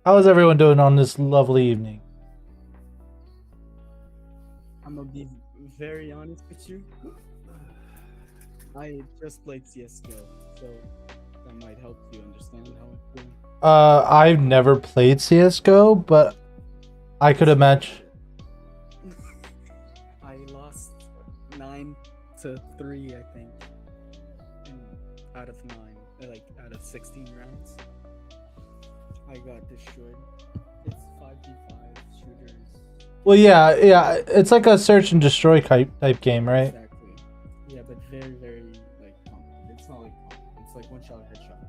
How is everyone doing on this lovely evening? I'm gonna be very honest with you. I just played CS:GO, so that might help you understand how I'm feeling. I've never played CS:GO, but I could imagine. I lost 9-3, I think, out of 16 rounds. I got destroyed. It's 5v5 shooters. Well, yeah, it's like a search and destroy type game, right? Exactly. Yeah, but very complicated. It's not like complicated. It's like one shot headshot,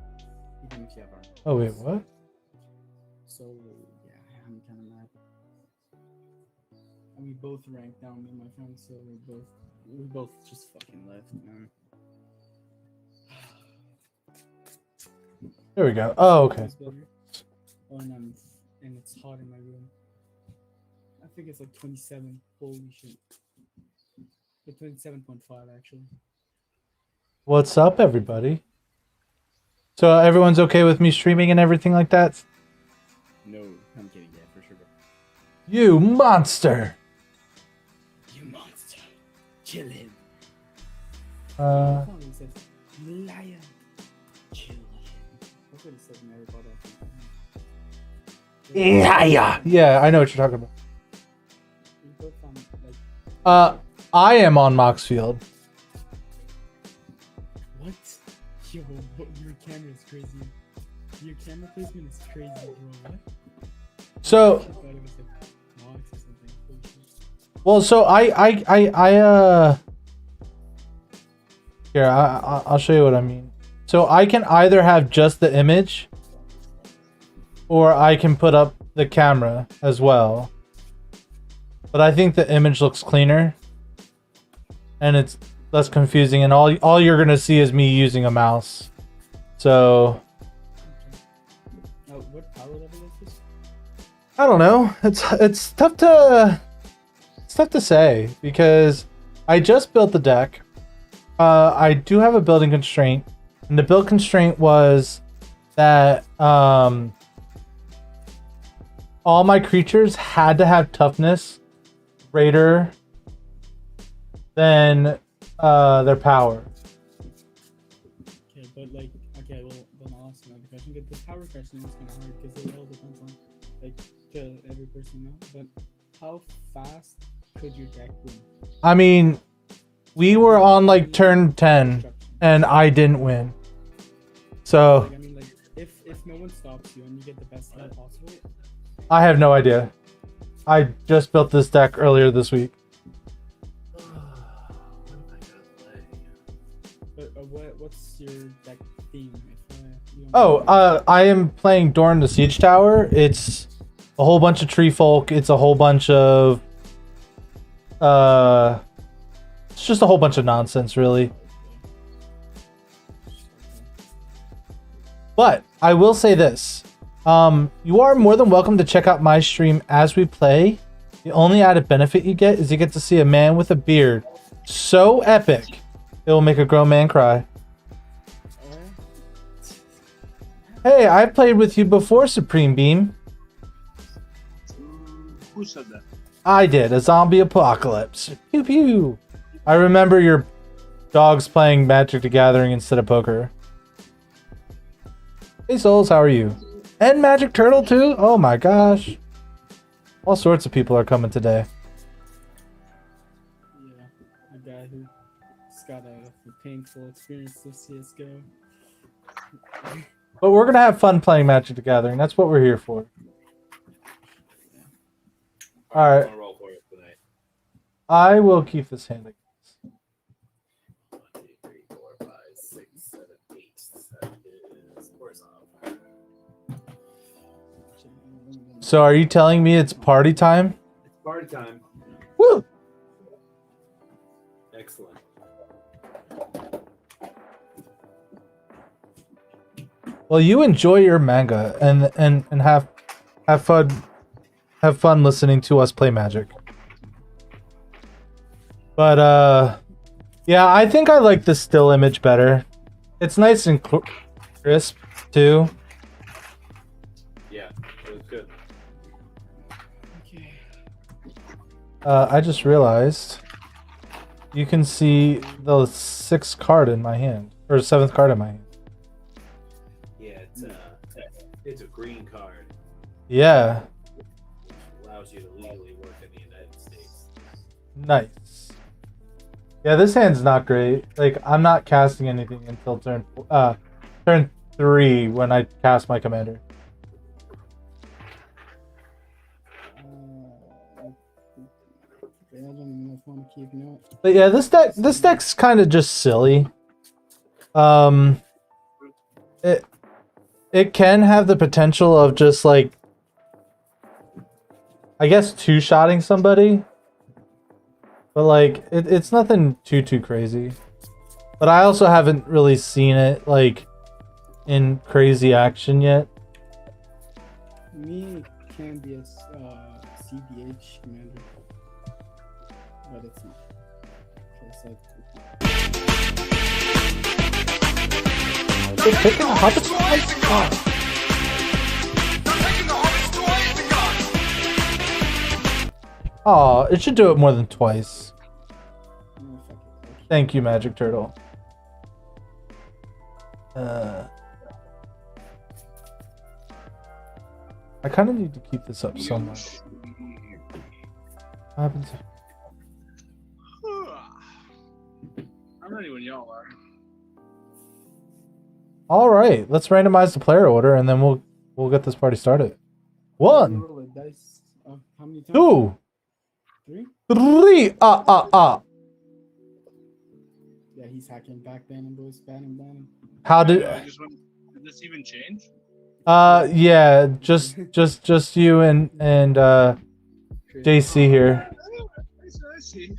even if you have armor. Oh wait, what? So yeah, I'm kind of mad. And we both ranked down, me and my friends, so we both just fucking left, man. There we go. Oh, okay. Oh, and it's hot in my room. I think it's like 27. Holy shit. But 27.5 actually. What's up, everybody? So everyone's okay with me streaming and everything like that? No, I'm kidding. Yeah, for sure. You monster! You monster. Chill him. Uh. He says, lion. Chill him. That's what he said in Harry Potter. Yeah, I know what you're talking about. I am on Moxfield. What? Yo, your camera is crazy. Your camera placement is crazy, bro. What? So, I thought it was like Mox or something. well, so here, I'll show you what I mean. So I can either have just the image, or I can put up the camera as well. But I think the image looks cleaner, and it's less confusing, and all you're gonna see is me using a mouse. So What power level is this? I don't know. It's tough to say because I just built the deck. I do have a building constraint, and the build constraint was that all my creatures had to have toughness greater than their power. Okay, but well, then I'll ask another question. But the power question is kind of hard because it all depends on to every person, no? But how fast could your deck win? I mean, we were on like turn 10 and I didn't win. So I mean, if no one stops you and you get the best start possible. I have no idea. I just built this deck earlier this week. What's your deck theme? I am playing Dorn the Siege Tower. It's a whole bunch of tree folk. It's a whole bunch of it's just a whole bunch of nonsense, really. But I will say this. You are more than welcome to check out my stream as we play. The only added benefit you get is you get to see a man with a beard so epic it will make a grown man cry. Hey, I played with you before, Supreme Beam. Who said that? I did, a zombie apocalypse. Pew pew. I remember your dogs playing Magic the Gathering instead of poker. Hey Souls, how are you? And Magic Turtle too? Oh my gosh. All sorts of people are coming today. Yeah, a guy who's got a painful experience with CSGO. But we're gonna have fun playing Magic the Gathering. That's what we're here for. Alright. I will keep this handy. 1, 2, 3, 4, 5, 6, 7, 8. 7 is horizontal. So are you telling me it's party time? It's party time. Woo! Excellent. Well, you enjoy your manga and have fun listening to us play Magic. But yeah, I think I like the still image better. It's nice and crisp too. Yeah, it was good. I just realized you can see the 6th card in my hand, or 7th card in my hand. Yeah, it's a green card. Yeah, Allows you to legally work in the United States. nice. Yeah, this hand's not great. Like, I'm not casting anything until turn 3 when I cast my commander. I don't even know if I want to keep note. But yeah, this deck's kind of just silly. It can have the potential of just like, I guess, two-shotting somebody. But like, it's nothing too crazy. But I also haven't really seen it like in crazy action yet. Me can be a CDH commander, but it's not. They're picking a Hobbit Oh, it should do it more than twice. Thank you, Magic Turtle. I kind of need to keep this up somewhere. What happens? I'm ready when y'all are. All right, let's randomize the player order, and then we'll get this party started. 1, Roll a dice. How many times? 2, 3? 3. Yeah, he's hacking back banning boys, banning. How did? Did this even change? Yeah, just you and JC here. I see.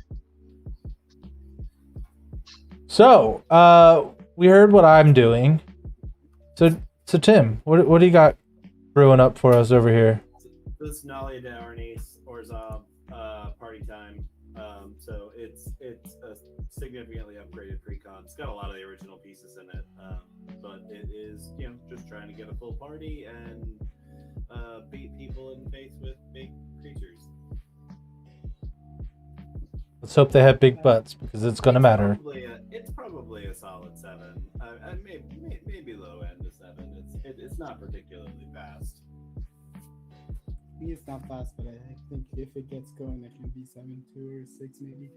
So, we heard what I'm doing. So Tim, what do you got brewing up for us over here? This Nalia de Arnis Orzov party time. So it's a significantly upgraded precon. It's got a lot of the original pieces in it, but it is just trying to get a full party and beat people in the face with big creatures. Let's hope they have big butts because it's gonna matter. It's probably a solid 7. Maybe low end of 7. It's not particularly fast. It's not fast, but I think if it gets going, it can be 7-2 or 6 maybe.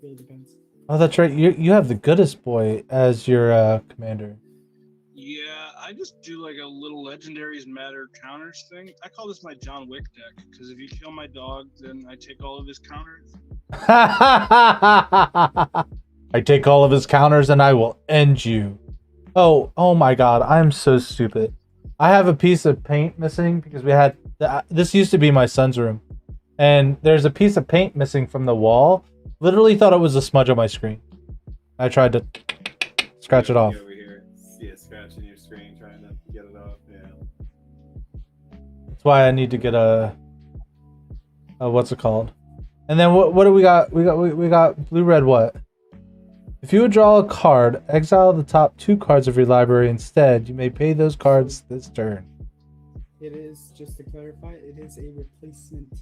Really depends. Oh, that's right. You have the goodest boy as your commander. Yeah, I just do like a little legendaries matter counters thing. I call this my John Wick deck because if you kill my dog, then I take all of his counters. I take all of his counters and I will end you. Oh my god, I'm so stupid. I have a piece of paint missing because we had this used to be my son's room, and there's a piece of paint missing from the wall. Literally thought it was a smudge on my screen. I tried to scratch it off. Over here, see it scratching your screen, trying to get it off. Yeah. That's why I need to get a what's it called? And then what do we got? We got blue red what? If you would draw a card, exile the top 2 cards of your library instead. You may pay those cards this turn. It is, just to clarify, it is a replacement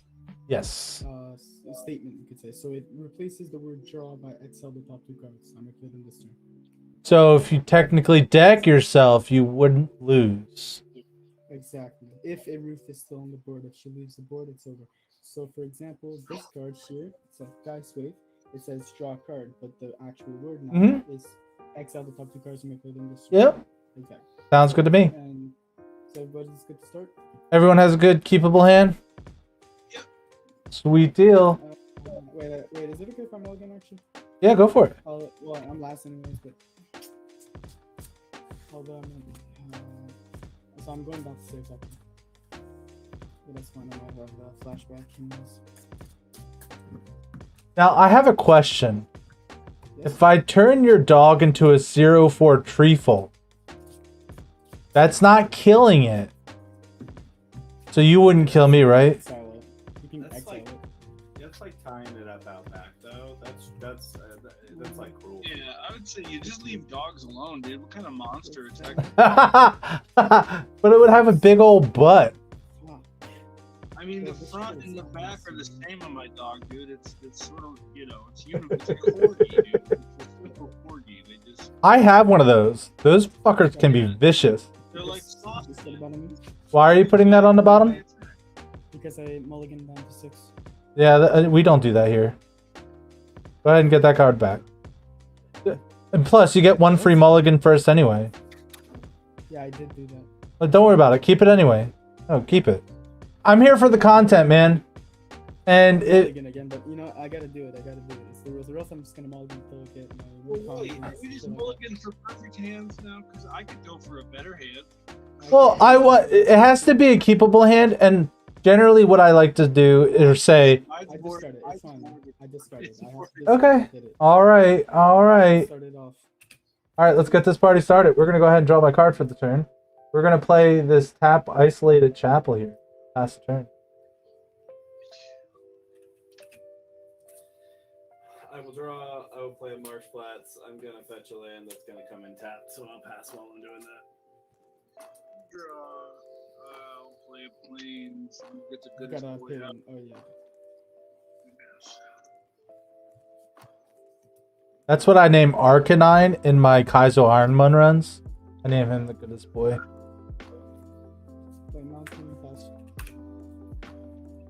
Yes. statement, you could say. So it replaces the word draw by exile the top 2 cards. I'm including this turn. So if you technically deck yourself, you wouldn't lose. Exactly. If a roof is still on the board, if she leaves the board, it's over. So for example, this card here, it's a dice wave. It says draw a card, but the actual word now is exile the top 2 cards and make them this. Yep. Exactly. Sounds good to me. And so everybody's good to start. Everyone has a good keepable hand? Yep. Sweet deal. Wait, is it okay if I mulligan actually? Yeah, go for it. Well, I'm last anyways, but although so I'm going back to save something. But that's fine. I might have a flashback. Now, I have a question. Yes. If I turn your dog into a 0/4 treeful, that's not killing it. So you wouldn't kill me, right? Exile it. You can That's exile like- it. That's like tying it up out back though. That's like cruel. Yeah, I would say you just leave dogs alone, dude. What kind of monster attack? But it would have a big old butt. Ah, I I mean, the Yeah, this front is and the not back are the messy. same on my dog, dude. It's sort of, you know, it's it's a corgi, dude. It's a simple corgi. They just I have one of those. Those fuckers can be vicious. they're like Just sausage. get about me Why are you putting that on the bottom? because I mulligan down to 6. Yeah, we don't do that here. Go ahead and get that card back. And plus, you get one free mulligan first anyway. Yeah, I did do that. But don't worry about it. Keep it anyway. Oh, keep it. I'm here for the content, man. And it. Mulligan again, but you know, I gotta do it. I gotta do it. It's the rules. Or else I'm just gonna mulligan until I get my Wait, are confidence we just to, like, mulligan for perfect hands now? Because I could go for a better hand. Well, it has to be a keepable hand, and generally, what I like to do is say, I just started. It's fine. I just started. Okay. Did it. all right, all right, Started off. all right. Let's get this party started. We're gonna go ahead and draw my card for the turn. We're gonna play this tap isolated chapel here. Pass the turn. I will draw. I will play Marsh Flats. I'm gonna fetch a land that's gonna come in tapped, so I'll pass while I'm doing that. Draw. I'll play planes. Get the You goodest gotta boy put out. in. Oh yeah. Yes. That's what I name Arcanine in my Kaizo Ironman runs. I name him the goodest boy. Play mountain pass.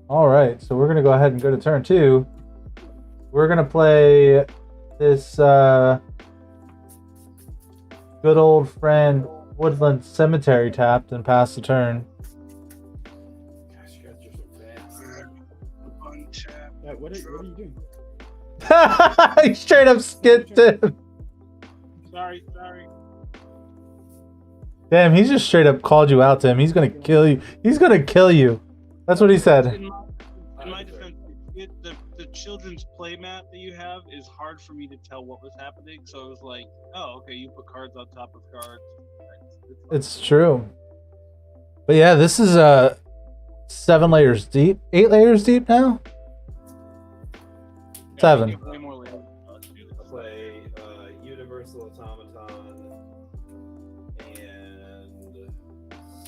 All right, so we're gonna go ahead and go to turn 2. We're gonna play this good old friend Woodland Cemetery tapped and pass the turn. Gosh, you guys are so fast. Untap. Yeah, what are you doing? He straight up skipped him. Sorry. Damn, he just straight up called you out to him. He's gonna kill you. He's gonna kill you. That's what he said. In my defense, the children's play mat that you have is hard for me to tell what was happening. So it was like, oh, okay, you put cards on top of cards. It's true. But yeah, this is 7 layers deep. 8 layers deep now? 7. Yeah, way more later. I'll play Universal Automaton and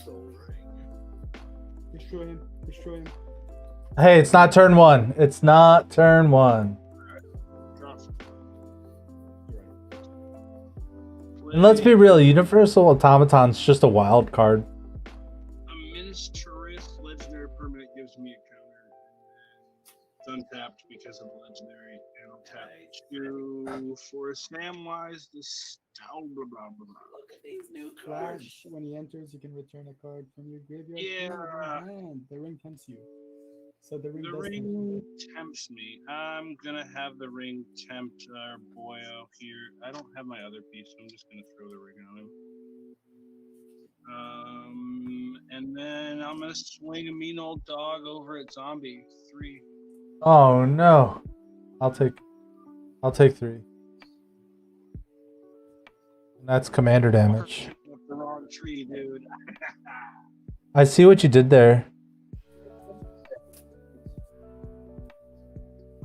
Soul Ring. Destroy him. Destroy him. Hey, it's not turn 1. It's not turn 1. Draw. And let's be real, Universal Automaton's just a wild card. A Ministerous legendary permanent gives me a counter. It's untapped because of the legendary. And I'll tap 2 for Samwise the Stout. Blah, blah, blah. Look at these new Flash. When he enters, you can return a card from your graveyard. Yeah. to your hand. The ring tempts you. So the ring. The does tempt ring you. tempts me. I'm gonna have the ring tempt our boy out here. I don't have my other piece, so I'm just gonna throw the ring on him. And then I'm gonna swing a mean old dog over at zombie 3. Oh no. I'll take 3. And that's commander damage. Up the wrong tree, dude. I see what you did there.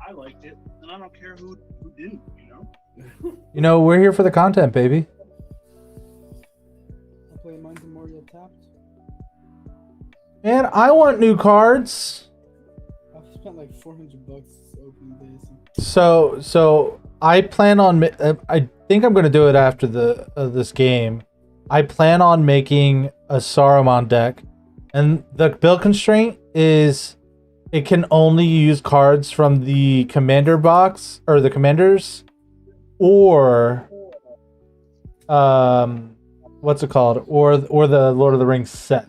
I liked it, and I don't care who didn't. You know. You know, we're here for the content, baby. I'll play Mines and Moria tapped. Man, I want new cards. I've spent like $400 opening days. So I plan on. I think I'm gonna do it after this game. I plan on making a Saruman deck, and the build constraint is it can only use cards from the commander box or the commanders, or what's it called, or the Lord of the Rings set.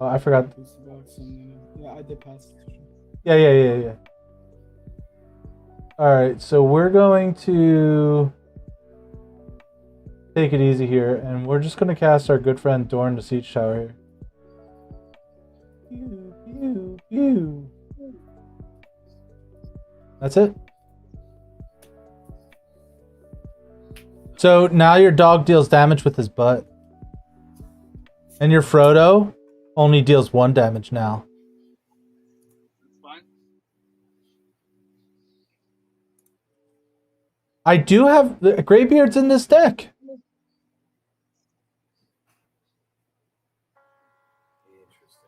Oh, I forgot. Booster box and yeah, I did pass. Yeah. All right, so we're going to take it easy here, and we're just going to cast our good friend Dorn to Siege Tower here. Pew. That's it. So now your dog deals damage with his butt. And your Frodo only deals 1 damage now. That's fine. I do have the Greybeards in this deck. Interesting.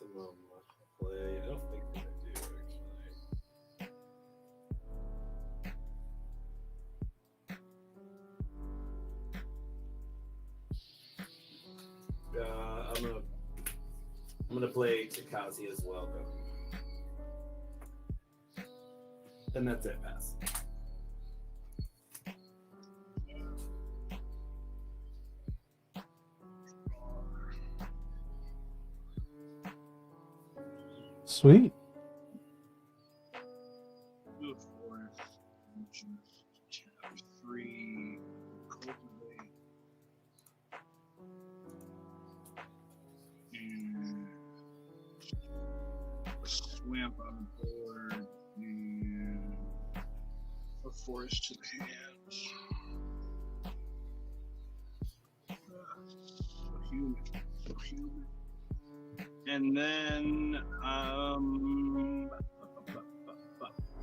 maximum play. I don't think that I do actually. I'm gonna play Takazi as well, though. And that's it. Pass. Sweet. Move forward. Chapter 3. Cultivate. And a swamp on the board. And a forest to the hands. So human. So human. And then,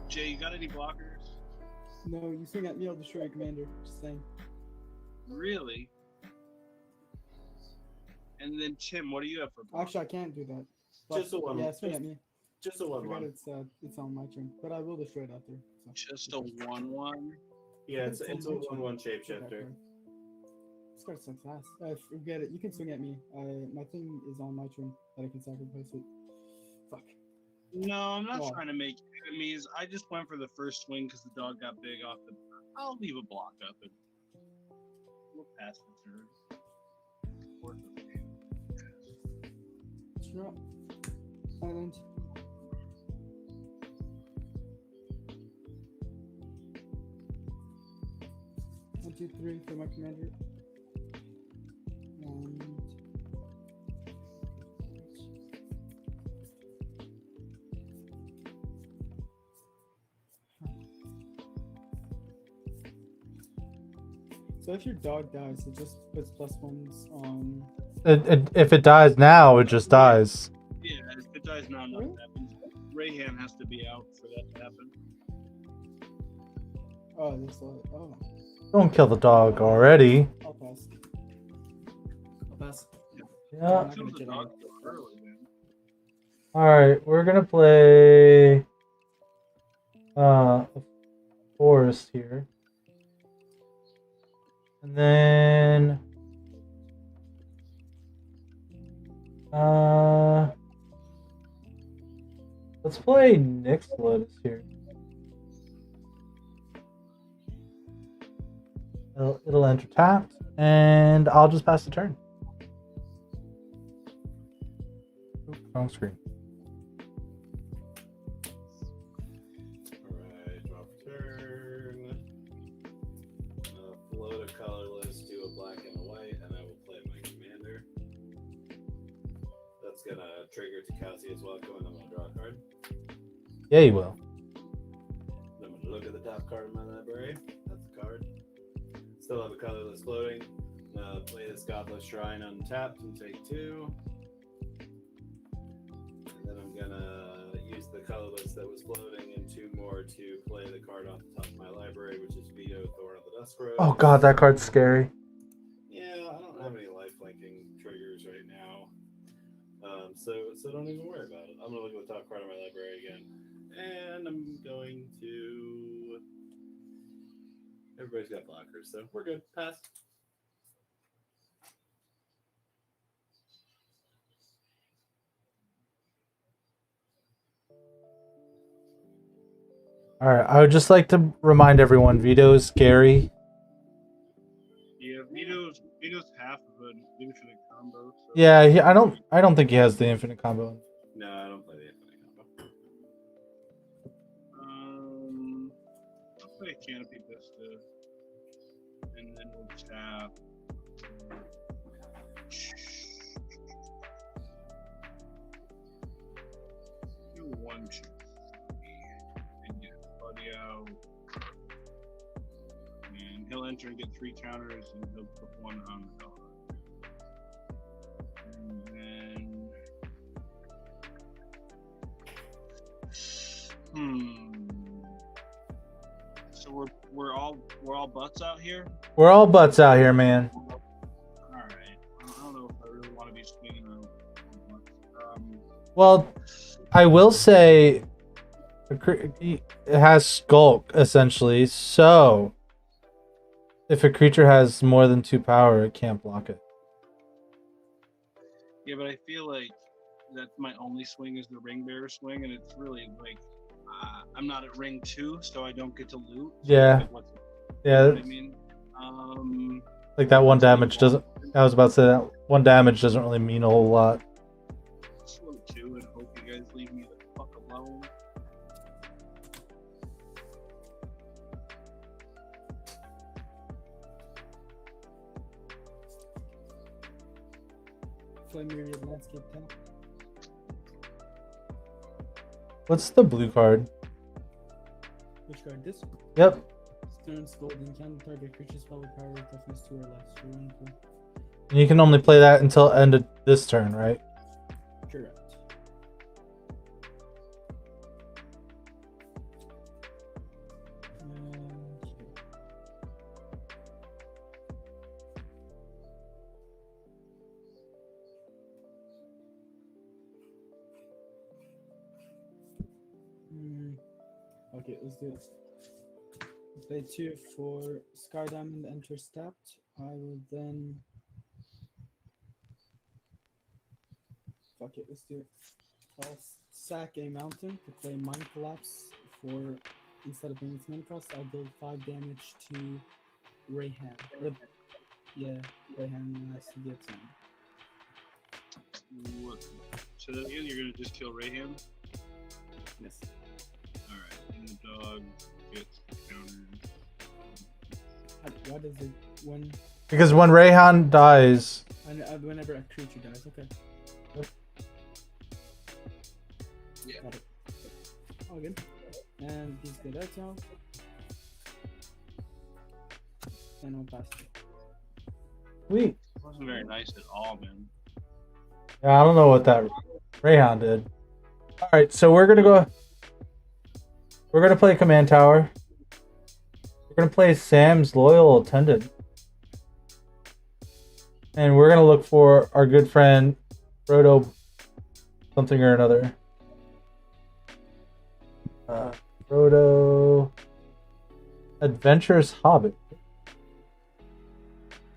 Jay, you got any blockers? No, you swing at me, I'll destroy your commander. Just saying. Really? And then, Tim, what do you have for blockers? Actually, I can't do that. But, Just a one. Yeah, swing at me. Just a I 1/1. forgot it's on my turn, but I will destroy it after. So. Just a 1/1? Yeah, it's a 1/1 shapeshifter. This card sucks ass. Forget it. You can swing at me. My thing is on my turn that I can sacrifice it. Fuck. No, I'm not Oh. trying to make enemies. I just went for the first swing because the dog got big off the. I'll leave a block up and we'll pass the turn. Drop. Island. One, two, three for my commander. And so if your dog dies, it just puts +1s on. If it dies now, it just dies. Yeah, if it dies now, nothing happens. Rayhan has to be out for that to happen. Oh, this. Oh, Don't kill the dog already. I'll pass. I'll pass. Yeah. I'm not Kill gonna the get dog out. early, man. Alright, we're gonna play a forest here. And then let's play Nyx Lotus here. It'll enter tapped, and I'll just pass the turn. Oops, wrong screen. Alright, drop turn. Float a colorless, do a black and a white, and I will play my commander. That's gonna trigger Takazi as well. Go in, I'm gonna draw a card. Yeah, you will. I'm gonna look at the top card in my library. That's a card. Still have a colorless floating. Play this Godless Shrine untapped and take 2. And then I'm gonna use the colorless that was floating and 2 more to play the card off the top of my library, which is Veto, Thorn of the Dusk Rose. Oh god, that card's scary. Yeah, I don't have any lifelinking triggers right now. So don't even worry about it. I'm gonna look at the top card of my library again. And I'm going to... Everybody's got blockers, so we're good. Pass. Alright, I would just like to remind everyone, Veto is scary. Yeah, Vito's half of an infinite combo. So Yeah, I don't think he has the infinite combo. No, I don't play the infinite combo. I'll play Canopy Vista, and then we'll tap. Do 1, 2, and get Buddy out. And he'll enter and get 3 counters, and he'll put 1 on the dog. And then. So we're all butts out here. We're all butts out here, man. All right. I don't know if I really want to be swinging on butts. Well, I will say it has Skulk, essentially, so if a creature has more than 2 power, it can't block it. Yeah, but I feel like that my only swing is the ring bearer swing, and it's really like I'm not at ring 2, so I don't get to loot. So Yeah. like, what's, Yeah, you know what I mean? like that 1 damage doesn't... I was about to say that 1 damage doesn't really mean a whole lot. Slow 2 and hope you guys leave me the fuck alone. Flame Myriad Landscape tap. What's the blue card? Which card? This? Yep. Stern Golden can target creature's spell with power toughness 2 or less. So 1 2. And you can only play that until end of this turn, right? Correct. Okay, let's do this. Play 2 for Sky Diamond enters tapped. I will then. Fuck it, let's do it. I'll sack a mountain to play Mind Collapse for, instead of being its mana cost, I'll deal 5 damage to Rayhan. Yeah, Rayhan has to get some. What? So that again, you're gonna just kill Rayham? Yes. Alright, and the dog gets countered. What is it when? Because when Rayhan dies... Whenever a creature dies, okay. Yeah. Got it. All good. And he's good out now. And we'll pass it. Sweet. It wasn't very nice at all, man. Yeah, I don't know what that Rayhan did. Alright, so we're gonna play Command Tower. We're gonna play Sam's Loyal Attendant. And we're gonna look for our good friend Frodo something or another. Frodo Adventurous Hobbit.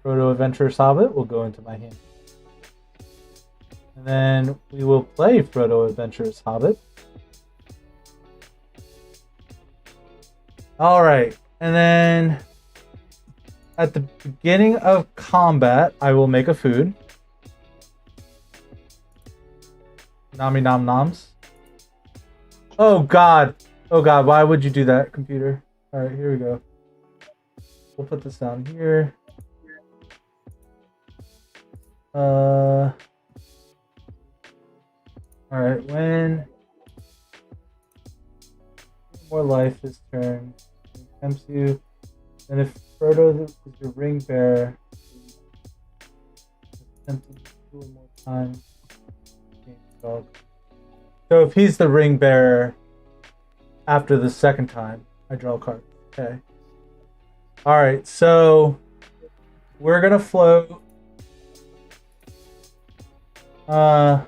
Frodo Adventurous Hobbit will go into my hand. And then we will play Frodo Adventurous Hobbit. Alright, and then at the beginning of combat, I will make a food. Nami nom noms. Oh god! Oh god, why would you do that, computer? Alright, here we go. We'll put this down here. Alright, when more life this turn, it tempts you. And if Frodo is your ring bearer, it's tempted 2 or more times. So if he's the ring bearer after the second time, I draw a card. Okay. Alright, so we're gonna float. No,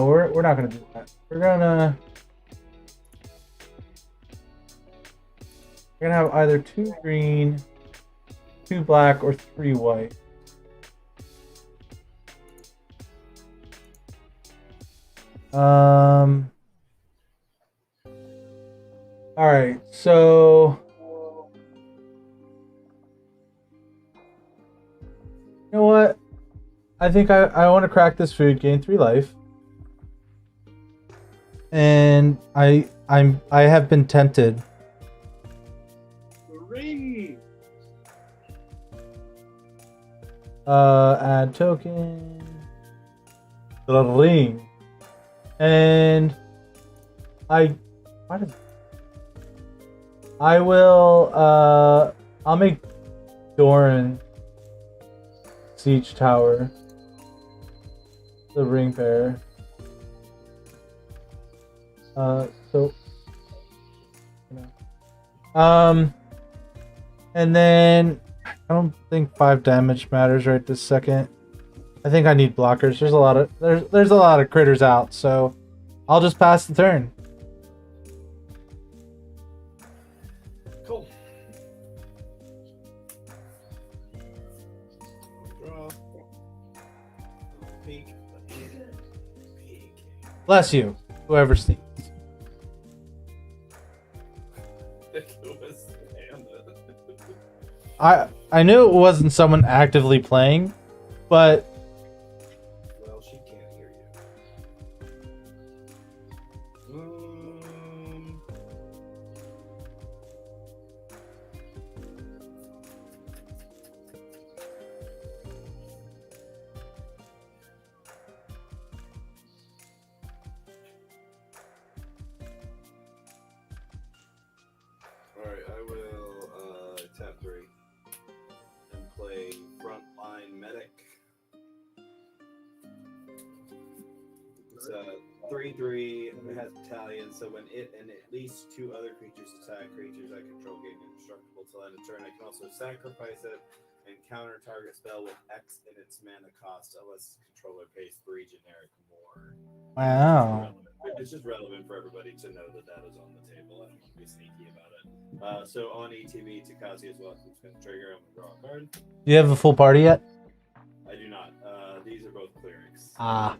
we're not gonna do that. We're gonna have either 2 green, 2 black, or 3 white. Alright, so you know what? I think I want to crack this food, gain 3 life. And I have been tempted. The ring! Add token. The ring. And I will I'll make Doran Siege Tower the ring bearer. So you know. And then I don't think 5 damage matters right this second. I think I need blockers. There's a lot of critters out, so I'll just pass the turn. Cool. Draw. Peek. Peek. Bless you, whoever sees. I knew it wasn't someone actively playing, but Well, she can't hear you. Alright, I will tap 3 and play Frontline Medic. It's a 3/3. It has battalion, so when it and at least 2 other creatures attack creatures I control gain indestructible till end of turn, I can also sacrifice it and counter target spell with X in its mana cost unless controller pays 3 generic more. wow. It's just relevant for everybody to know that that is on the table. I don't want to be sneaky about it. So on ETB, Takazi as well. I'm just going to trigger. I'm going to draw a card. Do you have a full party yet? I do not. These are both clerics. Ah.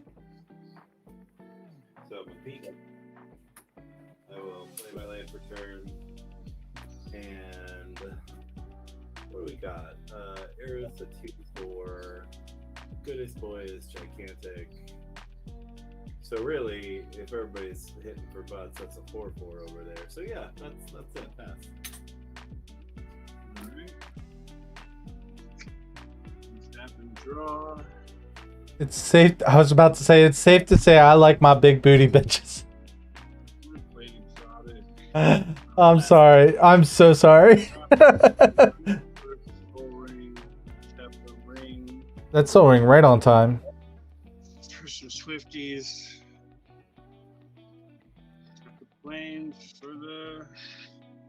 So I'm going to peek. I will play my land for turn. And what do we got? Aerith, a 2/4. Goodest boy is gigantic. So really, if everybody's hitting for butts, that's a 4/4 over there. So yeah, that's it. Pass. Alright. Tap and draw. It's safe. I was about to say it's safe to say I like my big booty bitches. We're playing exotic. I'm sorry. I'm so sorry. Tap the ring. That's soaring right on time. For some Swifties. Tap the planes for the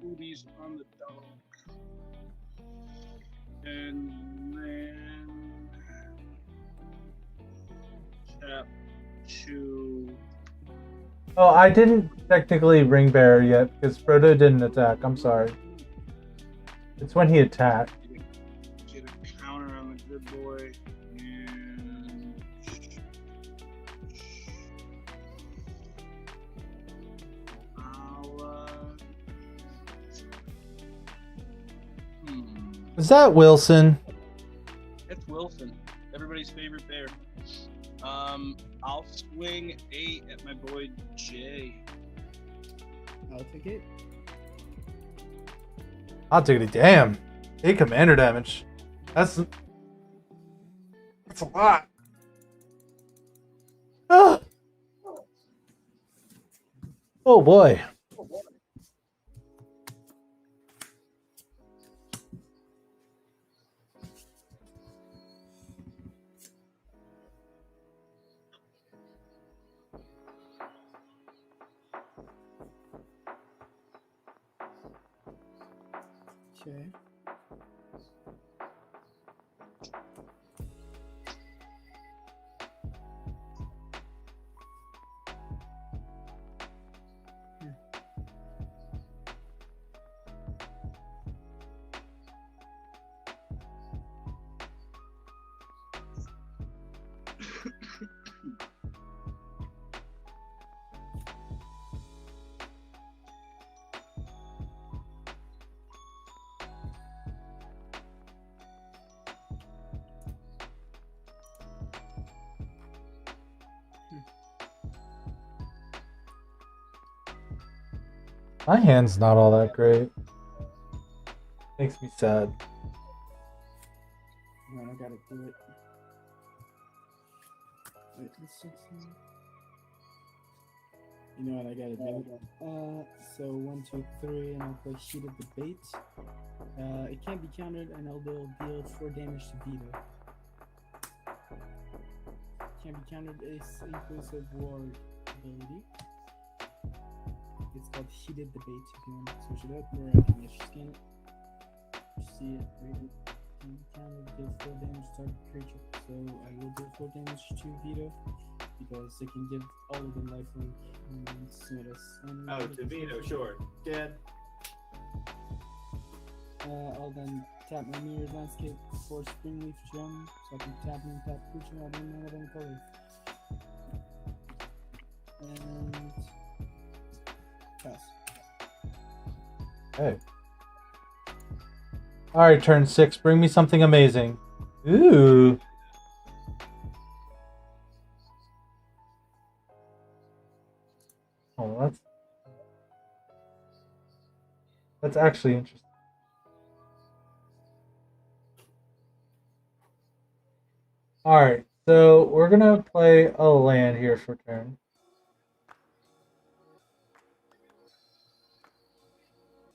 booties on the dog. And then tap to Oh, I didn't technically ring bearer yet because Frodo didn't attack. I'm sorry. It's when he attacked. get a counter on the good boy. And I'll, Is that Wilson? It's Wilson, everybody's favorite bear. I'll swing 8 at my boy Jay. I'll take it. I'll take it. Damn. 8 commander damage. That's a lot. Ah. Oh boy. Okay. My hand's not all that great. Makes me sad. No, I gotta do it. Wait, this is... You know what I gotta do? So 1, 2, 3, and I'll play Sheet of Debate. It can't be countered, and I'll deal 4 damage to Vito. Can't be countered is inclusive war ability. It's called Heated Debate if you want to switch it up, or I can just scan it. See it, read it. and counter deals 4 damage to target creature. So I will do 4 damage to Vito because it can give all of them lifelink and smite us. And Oh, to Vito, sure. Dead. I'll then tap my mirrored landscape for Springleaf Gem, so I can tap and tap creature while doing none of any color. And pass. Okay. Alright, turn 6. Bring me something amazing. Ooh. Oh, that's actually interesting. Alright, so we're gonna play a land here for turn.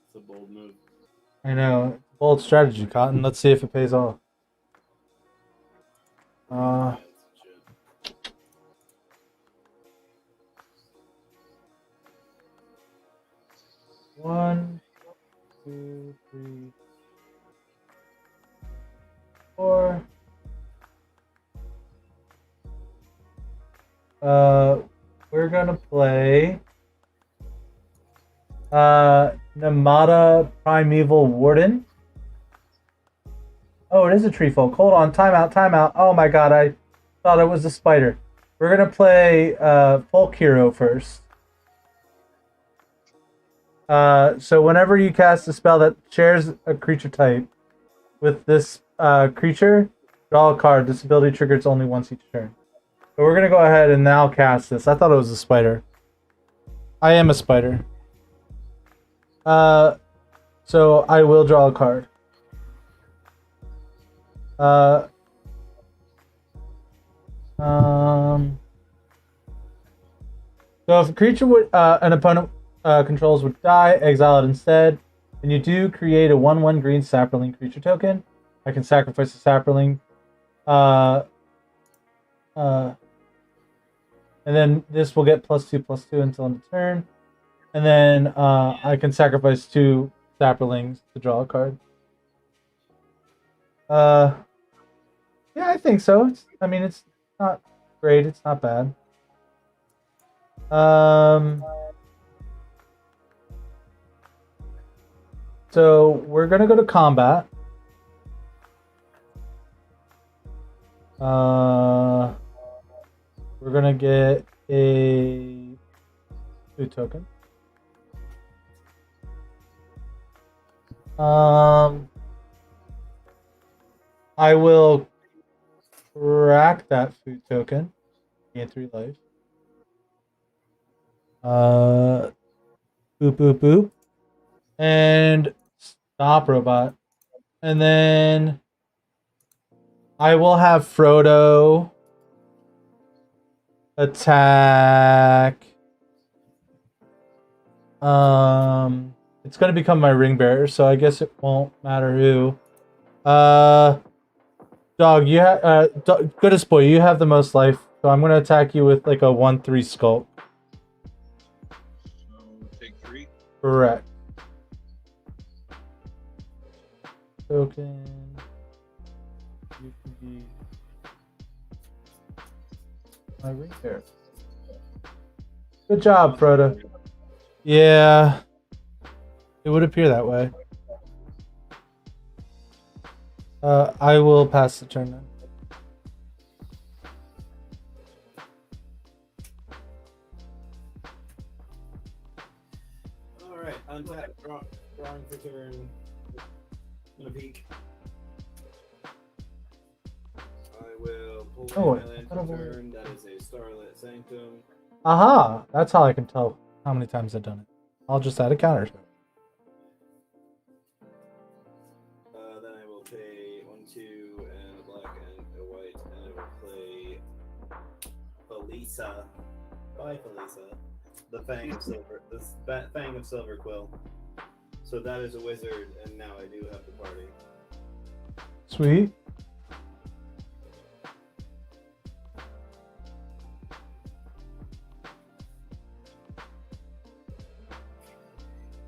It's a bold move. I know. Bold strategy, Cotton. Let's see if it pays off. Yeah, it's legit. One, two, three, four. We're gonna play Namada Primeval Warden. Oh, it is a tree folk. Hold on, timeout, timeout. Oh my god, I thought it was a spider. We're gonna play Folk Hero first. So whenever you cast a spell that shares a creature type with this creature, draw a card. This ability triggers only once each turn. So we're gonna go ahead and now cast this. I thought it was a spider. I am a spider. So I will draw a card. So if a creature would an opponent controls would die, exile it instead. And you do create a 1/1 green sapperling creature token. I can sacrifice a sapperling. And then this will get +2/+2 until end of turn. And then I can sacrifice 2 sapperlings to draw a card. Yeah, I think so. I mean, it's not great. It's not bad. So we're gonna go to combat. We're gonna get a food token. I will crack that food token. Gain 3 life. Boop boop boop. And stop robot. And then I will have Frodo attack. It's gonna become my ring bearer, so I guess it won't matter who. Dog, you have goodest boy, you have the most life, so I'm gonna attack you with like a 1/3 sculpt. So take 3. Correct. Token. You can be my ring bearer. Good job, Frodo. Yeah, it would appear that way. I will pass the turn then. Alright, untap, drawing for turn. I'm gonna peek. I will pull Oh, my land for turn. That is a Starlit Sanctum. Aha! That's how I can tell how many times I've done it. I'll just add a counter to it. Then I will pay 1, 2, and a black and a white, and I will play Felisa. Bye, Felisa. The Fang of Silver. The Fang of Silver Quill. So that is a wizard, and now I do have the party. Sweet.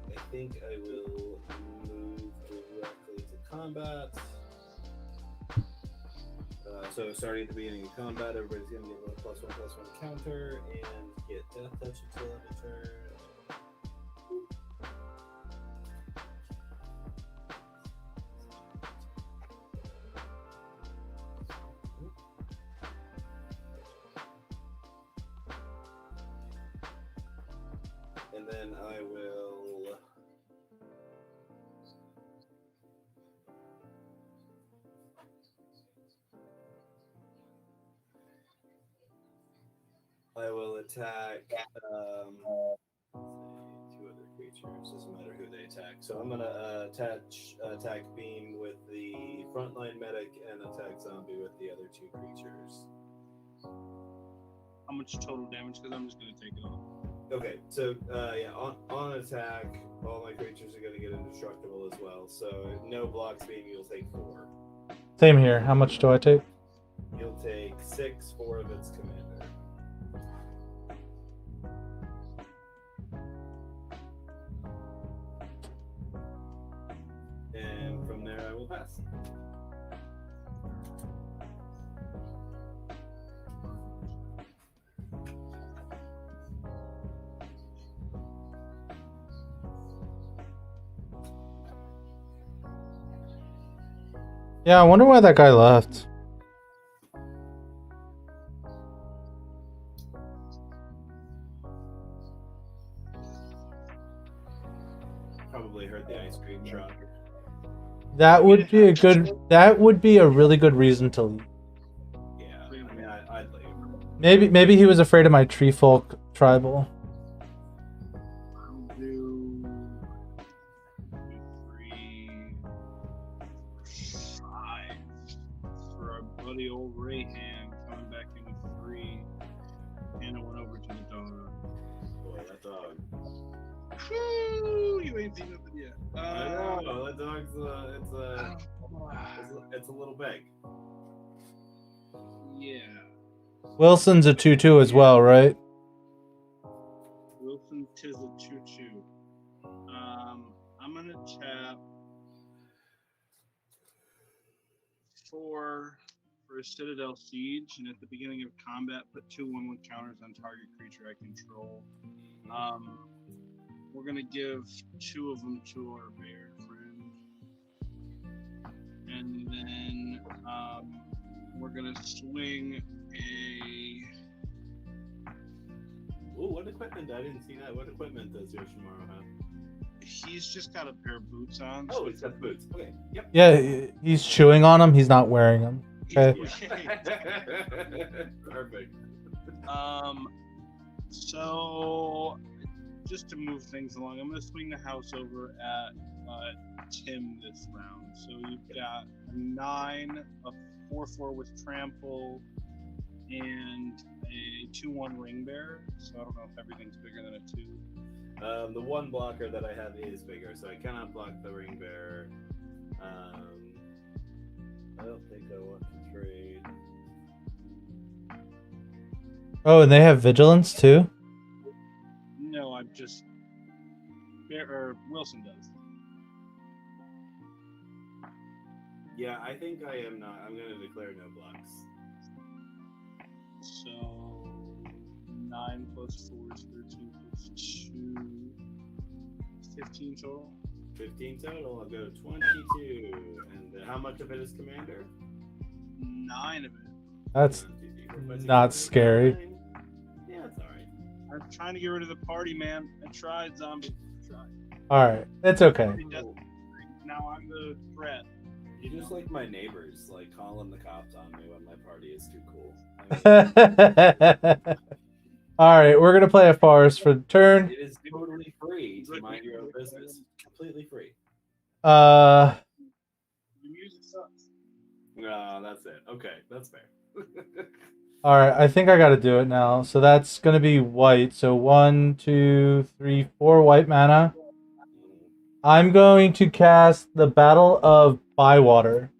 I think I will move directly to combat. So starting at the beginning of combat, everybody's gonna get a +1/+1 counter and get death touch until end of turn. And then I will attack two other creatures. Doesn't matter who they attack. So I'm gonna attack Beam with the frontline medic and attack Zombie with the other two creatures. How much total damage? Because I'm just gonna take it all. Okay, so yeah, on attack, all my creatures are gonna get indestructible as well. So no blocks Beam, you'll take 4. Same here. How much do I take? You'll take 6 for its commander. And from there, I will pass. Yeah, I wonder why that guy left. Probably heard the ice cream truck. That would be a good. That would be a really good reason to leave. Yeah, I mean, I'd leave. Maybe he was afraid of my tree folk tribal. I'll do 3, 5 for our buddy old Rayhan coming back in with 3. And I went over to the dog. Boy, that dog. Whew, you ain't seen nothing yet. I know, that dog's it's a little big. Yeah. Wilson's a 2/2 as well, right? Wilson tis a 2/2. I'm gonna tap 4 for a Citadel Siege, and at the beginning of combat, put 2/1/1 counters on target creature I control. We're gonna give 2 of them to our bear friend, and then we're gonna swing a. Ooh, what equipment? I didn't see that. What equipment does Yoshimaru have? He's just got a pair of boots on. Oh, he's got boots. Okay. Yep. Yeah, he's chewing on them. He's not wearing them. Okay. Perfect. So just to move things along, I'm going to swing the house over at Tim this round. So you've got a 9, a 4/4 with trample, and a 2/1 ring bearer. So I don't know if everything's bigger than a 2. The one blocker that I have is bigger, so I cannot block the ring bearer. I don't think I want to trade. Oh, and they have vigilance too? No, I'm just. Wilson does. Yeah, I think I am not. I'm going to declare no blocks. So 9 plus 4 is 13 plus 2. 15 total. 15 total. I'll go 22. And how much of it is commander? 9 of it. That's not scary. Yeah, that's alright. I'm trying to get rid of the party, man. I tried, zombie. I tried. Alright, it's okay. Now I'm the threat. You just like my neighbors, like calling the cops on me when my party is too cool. Alright, we're gonna play a forest for the turn. It is totally free to mind your own business. Completely free. The music sucks. No, that's it. Okay, that's fair. Alright, I think I gotta do it now. So that's gonna be white. So 1, 2, 3, 4 white mana. I'm going to cast the Battle of Bywater.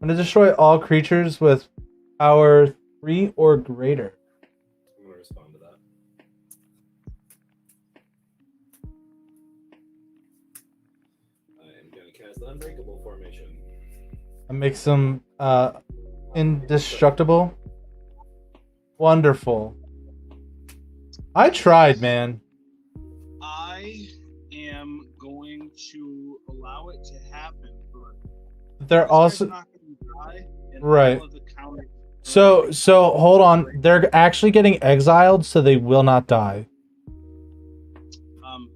I'm gonna destroy all creatures with power 3 or greater. I'm gonna respond to that. I am gonna cast the Unbreakable formation. I make some Indestructible. Wonderful. I tried, man. I am going to allow it to happen, but They're this guy's also not going to die, and right. all of the counters So hold on. They're actually getting exiled, so they will not die.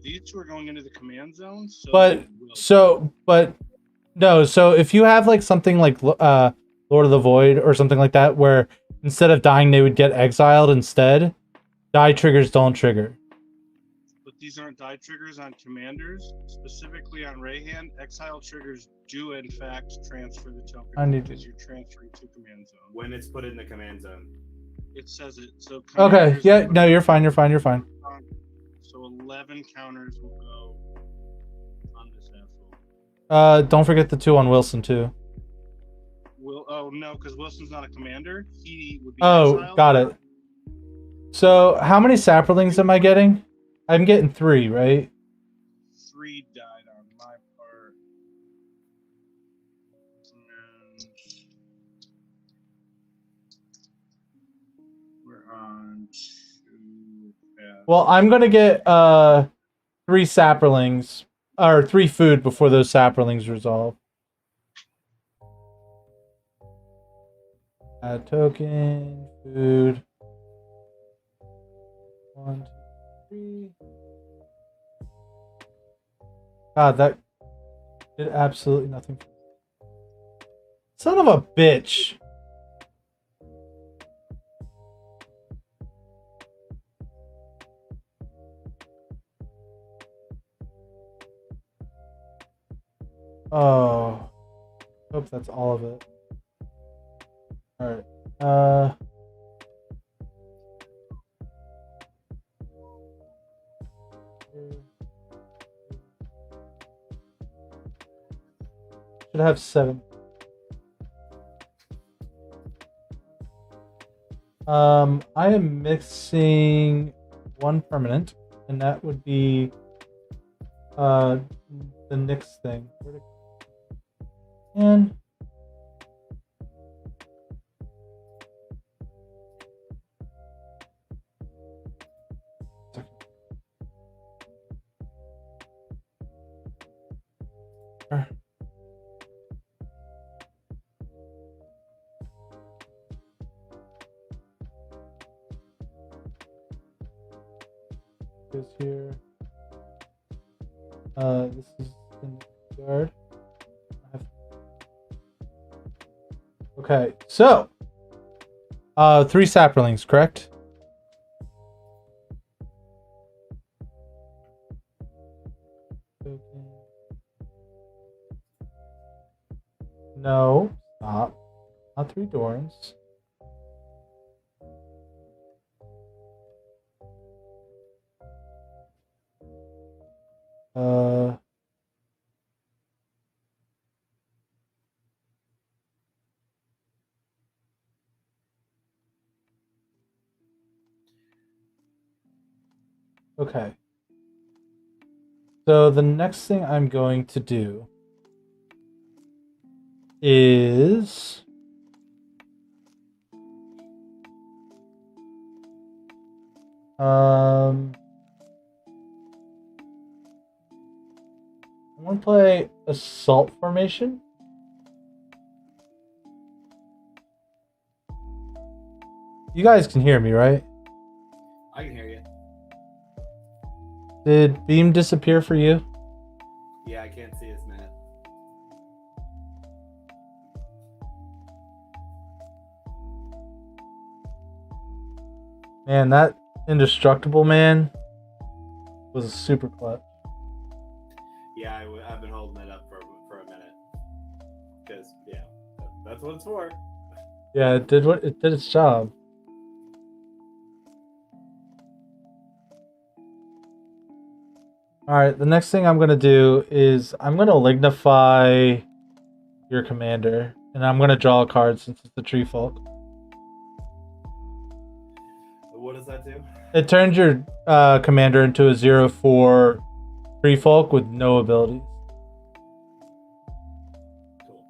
These two are going into the command zone, so But no. So if you have like something like Lord of the Void or something like that, where instead of dying they would get exiled instead, die triggers don't trigger. but these aren't die triggers on commanders. Specifically on Rayhan, exile triggers do in fact transfer the token I need because you're transferring to command zone. When it's put in the command zone. It says it. So Okay. commanders Yeah. will- No, you're fine. You're fine. You're fine. So 11 counters will go on this asshole. Don't forget the 2 on Wilson too. Oh no, because Wilson's not a commander. He would be. Oh, exiled. got it. So how many saplings am I getting? I'm getting 3, right? 3 died on my part. And we're on 2. Well, I'm gonna get 3 saplings or 3 food before those saplings resolve. Add token, food. 1, 2, 3. God, that did absolutely nothing. Son of a bitch. Oh, hope that's all of it. All right. Should have 7. I am mixing 1 permanent, and that would be the Nyx thing. And goes here. This is in the yard. Okay, so 3 saplings, correct? No, stop. Not 3 Dorans. Okay. So the next thing I'm going to do is I want to play Assault Formation. You guys can hear me, right? I can hear you. Did Beam disappear for you? Yeah, I can't see his minute. Man, that indestructible man was a super clutch. Yeah, I've been holding it up for a minute. Because, yeah, that's what it's for. Yeah, it did its job. Alright, the next thing I'm going to do is I'm going to lignify your commander. And I'm going to draw a card since it's the Tree Folk. What does that do? It turns your commander into a 0/4 Tree Folk with no abilities. Cool.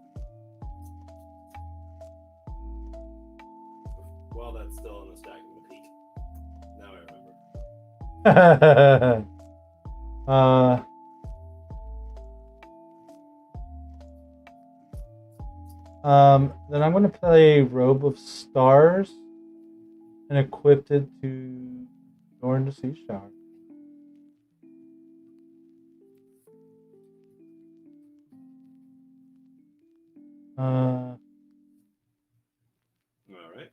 Well, that's still on the stack in the peak. Now I remember. Then I'm gonna play Robe of Stars and equip it to go into Siege Tower. All right.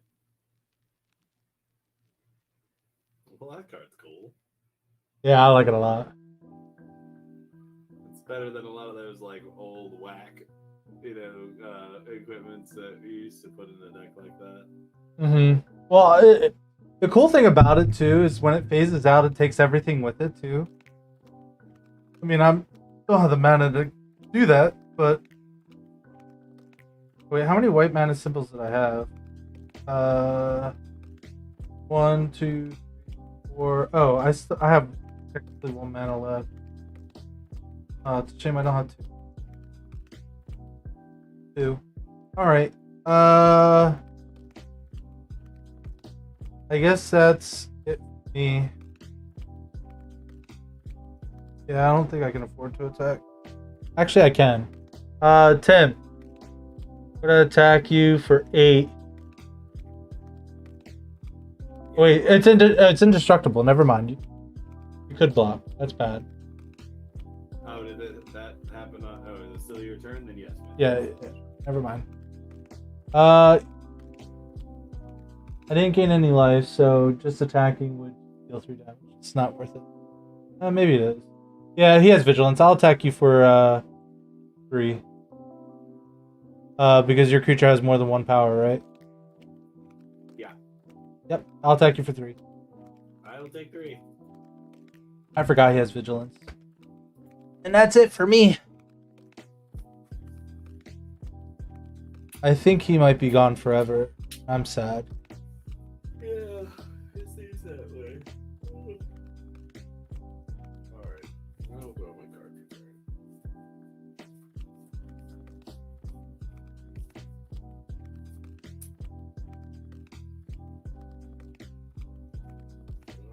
Well, that card's cool. Yeah, I like it a lot. It's better than a lot of those like old whack, equipments that you used to put in a deck like that. Mm-hmm. Well, the cool thing about it too is when it phases out, it takes everything with it too. I mean, I don't have the mana to do that, but wait, how many white mana symbols did I have? 1, 2, 4. Oh, I have technically 1 mana left. It's a shame I don't have 2. All right. I guess that's it for me. Yeah, I don't think I can afford to attack. Actually, I can. 10. I'm gonna attack you for 8. Wait, it's indestructible. Never mind. You could block. That's bad. Oh, did that happen? Oh, is it still your turn? Then yes. Man. Yeah. Never mind. I didn't gain any life, so just attacking would deal 3 damage. It's not worth it. Maybe it is. Yeah, he has vigilance. I'll attack you for 3. Because your creature has more than 1 power, right? Yeah. Yep. I'll attack you for 3. I'll take 3. I forgot he has vigilance. And that's it for me. I think he might be gone forever. I'm sad. Yeah, it seems that way. Alright, I'll draw my card for turn.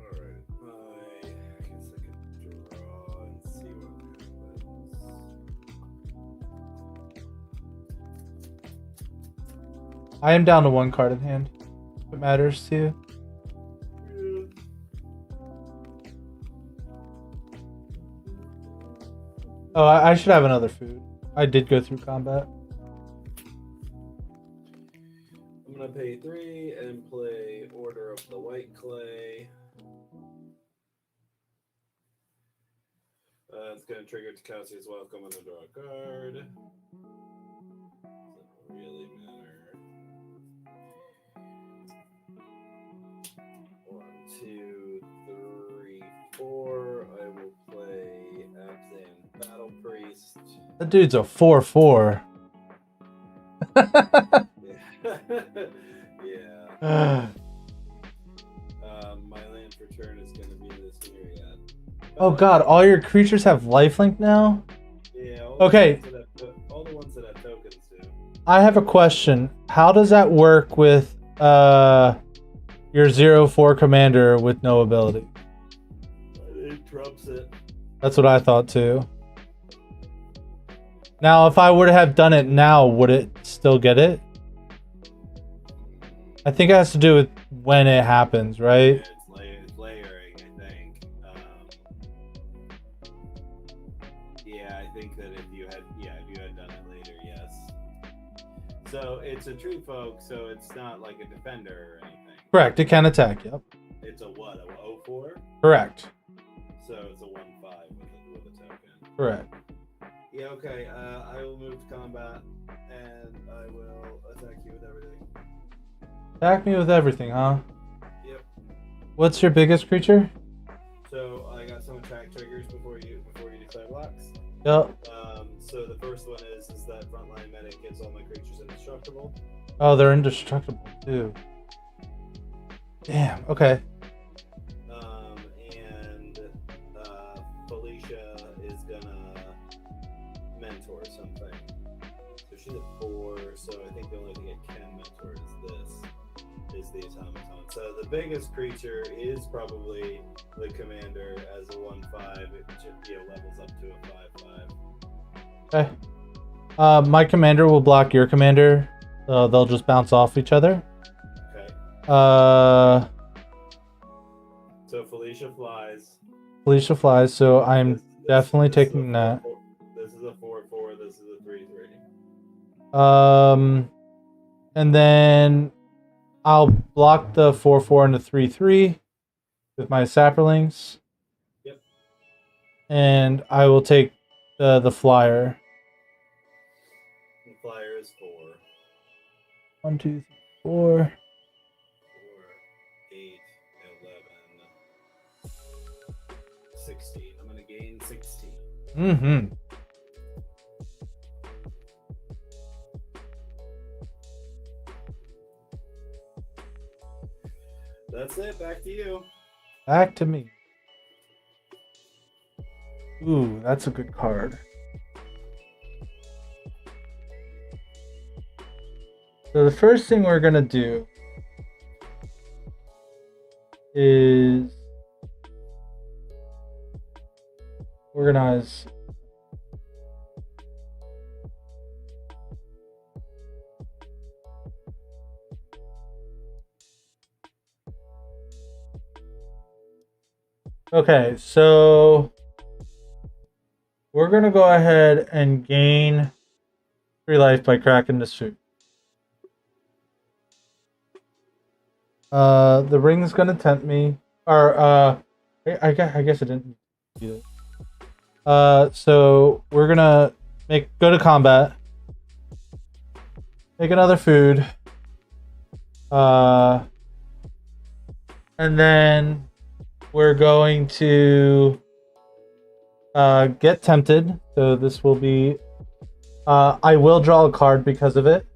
Alright, I guess I could draw and see what happens. I am down to 1 card in hand. If it matters to you. Oh, I should have another food. I did go through combat. I'm gonna pay 3 and play Order of the White Clay. It's gonna trigger Takasi's Welcome and draw a card. Doesn't really matter. 1, 2, 3, 4. I will play Abzan Battle Priest. That dude's a 4/4. Yeah. My land for turn is going to be this Myriad. Oh god, all your creatures have lifelink now? Yeah. Okay. All the ones that have tokens do. I have a question. How does that work with your 0/4 commander with no ability? It trumps it. That's what I thought too. Now, if I were to have done it now, would it still get it? I think it has to do with when it happens, right? Yeah, it's layering, I think. Yeah, I think that if you had done it later, yes. So it's a true folk, so it's not like a defender or anything. Correct. It can attack. Yep. It's a what? A 0/4? Correct. So it's a 1/5 with a token. Correct. Yeah. Okay. I will move to combat, and I will attack you with everything. Attack me with everything, huh? Yep. What's your biggest creature? So I got some attack triggers before you declare blocks. Yep. So the first one is that frontline medic gives all my creatures indestructible. Oh, they're indestructible too. Damn. Okay. And Felicia is gonna mentor something. So she's at 4. So I think the only thing it can mentor is this. is the automaton. So the biggest creature is probably the commander as a 1/5. It levels up to a 5/5. Okay. My commander will block your commander. They'll just bounce off each other. Okay. So Felicia flies. Felicia flies, so I'm definitely taking that. This is a 4/4. This is a 3/3. And then I'll block the 4/4 and the 3/3 with my sapperlings. Yep. And I will take the flyer. The flyer is 4. 1, 2, 3, 4. 4, 8, 11, 16. I'm gonna gain 16. Mm-hmm. That's it. Back to you. Back to me. Ooh, that's a good card. So the first thing we're gonna do is organize. Okay, so we're gonna go ahead and gain 3 life by cracking this food. The ring's gonna tempt me, or I guess it didn't do it. So we're gonna go to combat, make another food, and then we're going to get tempted. So this will be, I will draw a card because of it.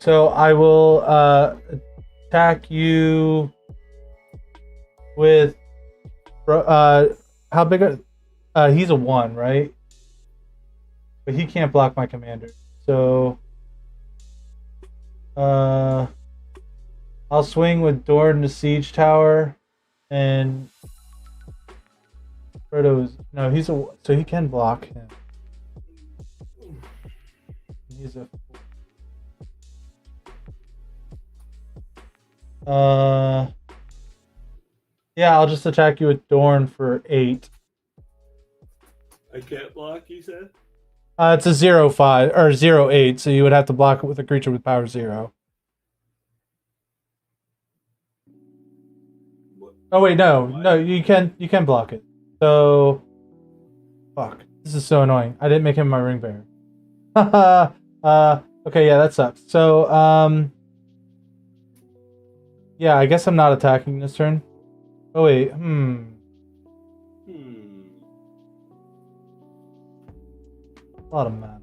So I will attack you with how big he's a 1, right? But he can't block my commander. So I'll swing with Dorn the Siege Tower, and Frodo's he's a, so he can block him. He's a yeah, I'll just attack you with Dorn for 8. I can't block, you said? It's a 0/5 or 0/8, so you would have to block it with a creature with power 0. What? Oh wait, no, you can block it. So, fuck, this is so annoying. I didn't make him my ring bearer. Okay, yeah, that sucks. So, yeah, I guess I'm not attacking this turn. Oh wait, A lot of mana.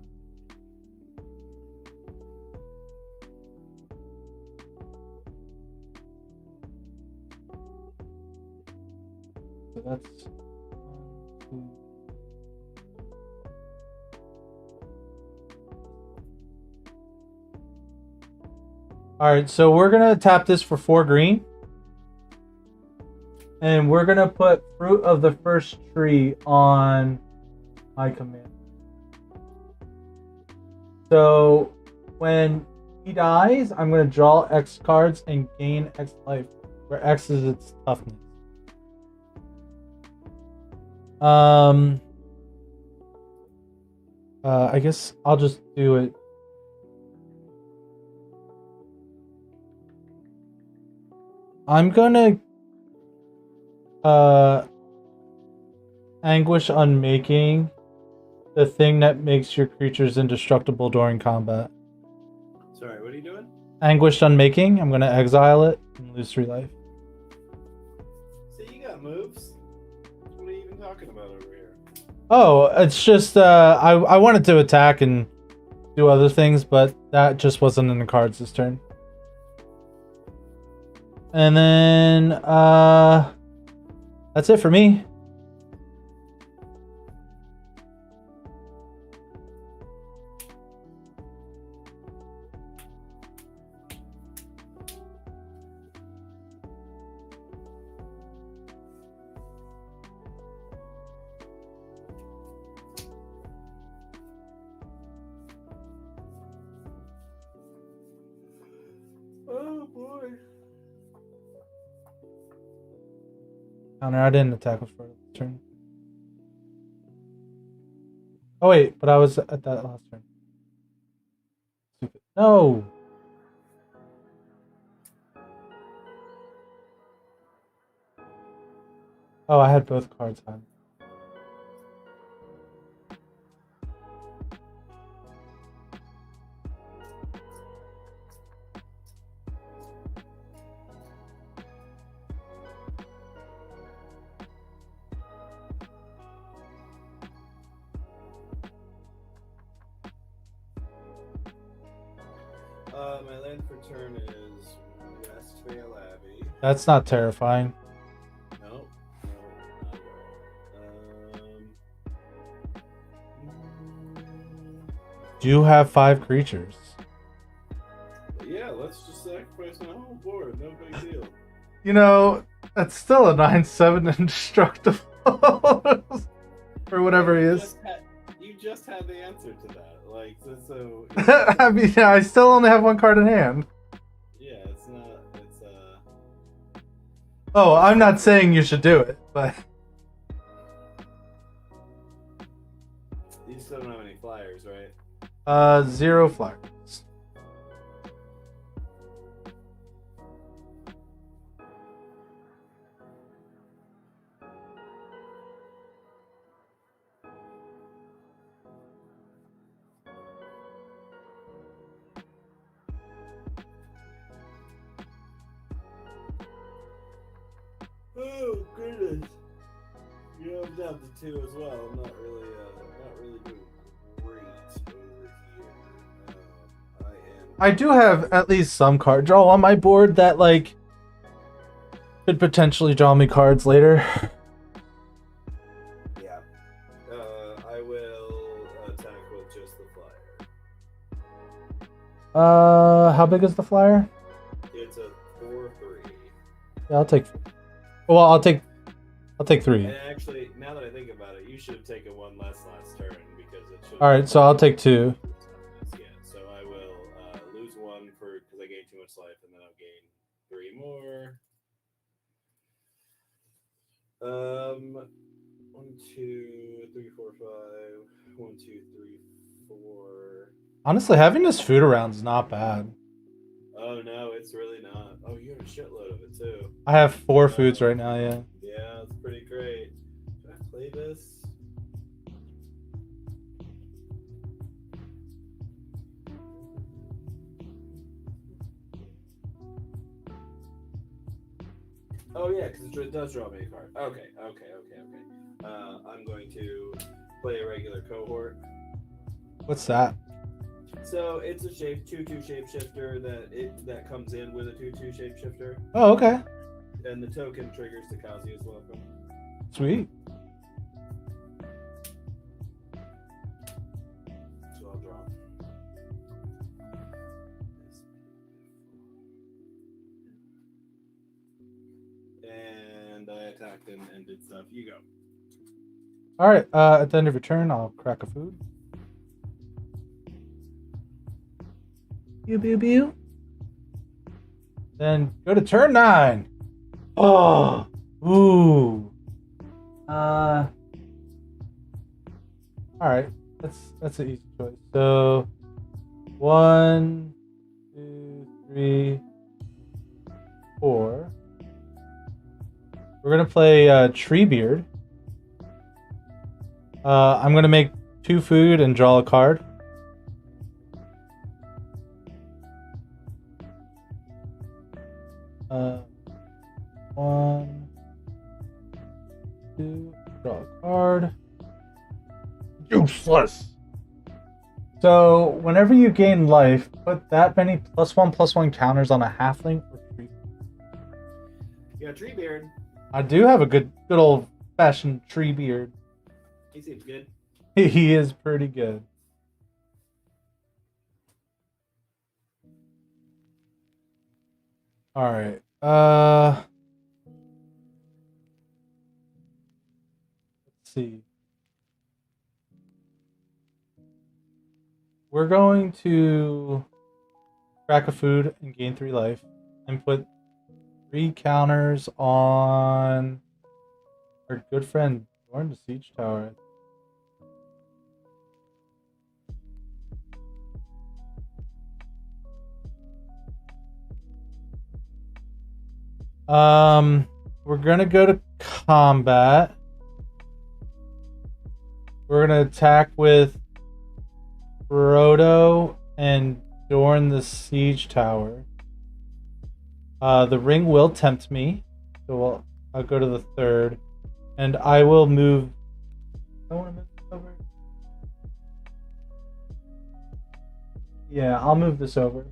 So that's 1, 2. Alright, so we're gonna tap this for 4 green. And we're gonna put Fruit of the First Tree on my command. So when he dies, I'm gonna draw X cards and gain X life, where X is its toughness. I guess I'll just do it. I'm gonna Anguish Unmaking, the thing that makes your creatures indestructible during combat. Sorry, what are you doing? Anguished Unmaking. I'm gonna exile it and lose 3 life. See, you got moves. What are you even talking about over here? Oh, it's just I wanted to attack and do other things, but that just wasn't in the cards this turn. And then That's it for me. Oh boy. Counter, I didn't attack with first turn. Oh wait, but I was at that last turn. Stupid. No! Oh, I had both cards on. My land for turn is Westvale Abbey. That's not terrifying. No, not at all. Do you have 5 creatures? Yeah, let's just sacrifice my whole board. No big deal. You know, that's still a 9/7 indestructible. Or whatever he is. You just had the answer to that. Like, so I mean, I still only have 1 card in hand. yeah, it's not. It's Oh, I'm not saying you should do it, but you still don't have any flyers, right? 0 flyers. Oh goodness. You know, I'm down to 2 as well. I'm not really doing great over here. I do have at least some card draw on my board that, like, could potentially draw me cards later. Yeah. I will attack with just the flyer. How big is the flyer? It's a 4/3. Yeah, I'll take. Well, I'll take 3. And actually, now that I think about it, you should have taken 1 last turn because it should. All right, so I'll take 2. Yeah, so I will lose 1 because I gained too much life, and then I'll gain 3 more. 1, 2, 3, 4, 5. 1, 2, 3, 4. Honestly, having this food around is not bad. Oh no, it's really not. Oh, you have a shitload of it too. I have 4 foods right now. Yeah. Yeah, it's pretty great. Should I play this? Oh yeah, because it does draw me a card. Okay. I'm going to play a regular cohort. What's that? So it's a 2/2 shapeshifter that comes in with a 2/2 shapeshifter, Oh, okay. and the token triggers Takazi's welcome. Sweet. So I'll draw. And I attacked and did stuff. You go. All right. At the end of your turn, I'll crack a food. Pew pew pew. Then go to turn 9. Oh. Ooh. All right. That's an easy choice. So 1, 2, 3, 4. We're gonna play Treebeard. I'm gonna make 2 food and draw a card. One, 2, draw a card. Useless. So whenever you gain life, put that many +1/+1 counters on a halfling or tree. Yeah, Treebeard. I do have a good old fashioned tree beard. He seems good. He is pretty good. All right. Let's see. We're going to crack a food and gain 3 life and put 3 counters on our good friend Dorn the Siege Tower. We're gonna go to combat. We're gonna attack with Frodo and Dorn the Siege Tower. The ring will tempt me, so I'll go to the 3rd, and I will move. I want to move this over. Yeah, I'll move this over.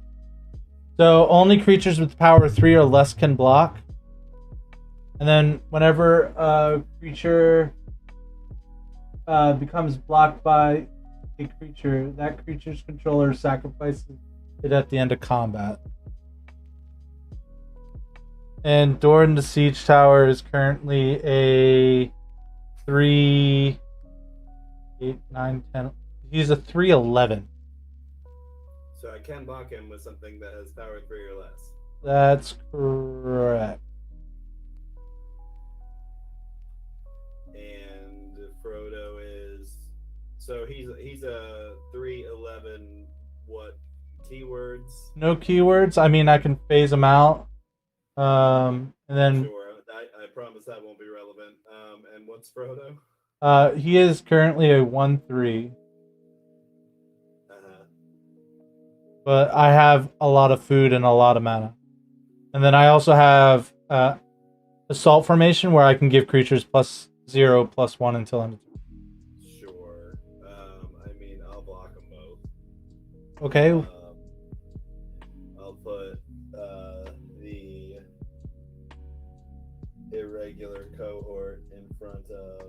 So only creatures with power 3 or less can block. And then whenever a creature becomes blocked by a creature, that creature's controller sacrifices it at the end of combat. And Doran the Siege Tower is currently a 3, 8, 9, 10. He's a 3/11. So I can block him with something that has power 3 or less. That's correct. And Frodo is, so he's a 3/11. What keywords? No keywords. I mean, I can phase them out. And then Sure, I promise that won't be relevant. And what's Frodo? he is currently a 1/3. But I have a lot of food and a lot of mana. And then I also have Assault Formation, where I can give creatures +0, +1 until end of turn. Sure. I mean, I'll block them both. Okay. I'll put the irregular cohort in front of.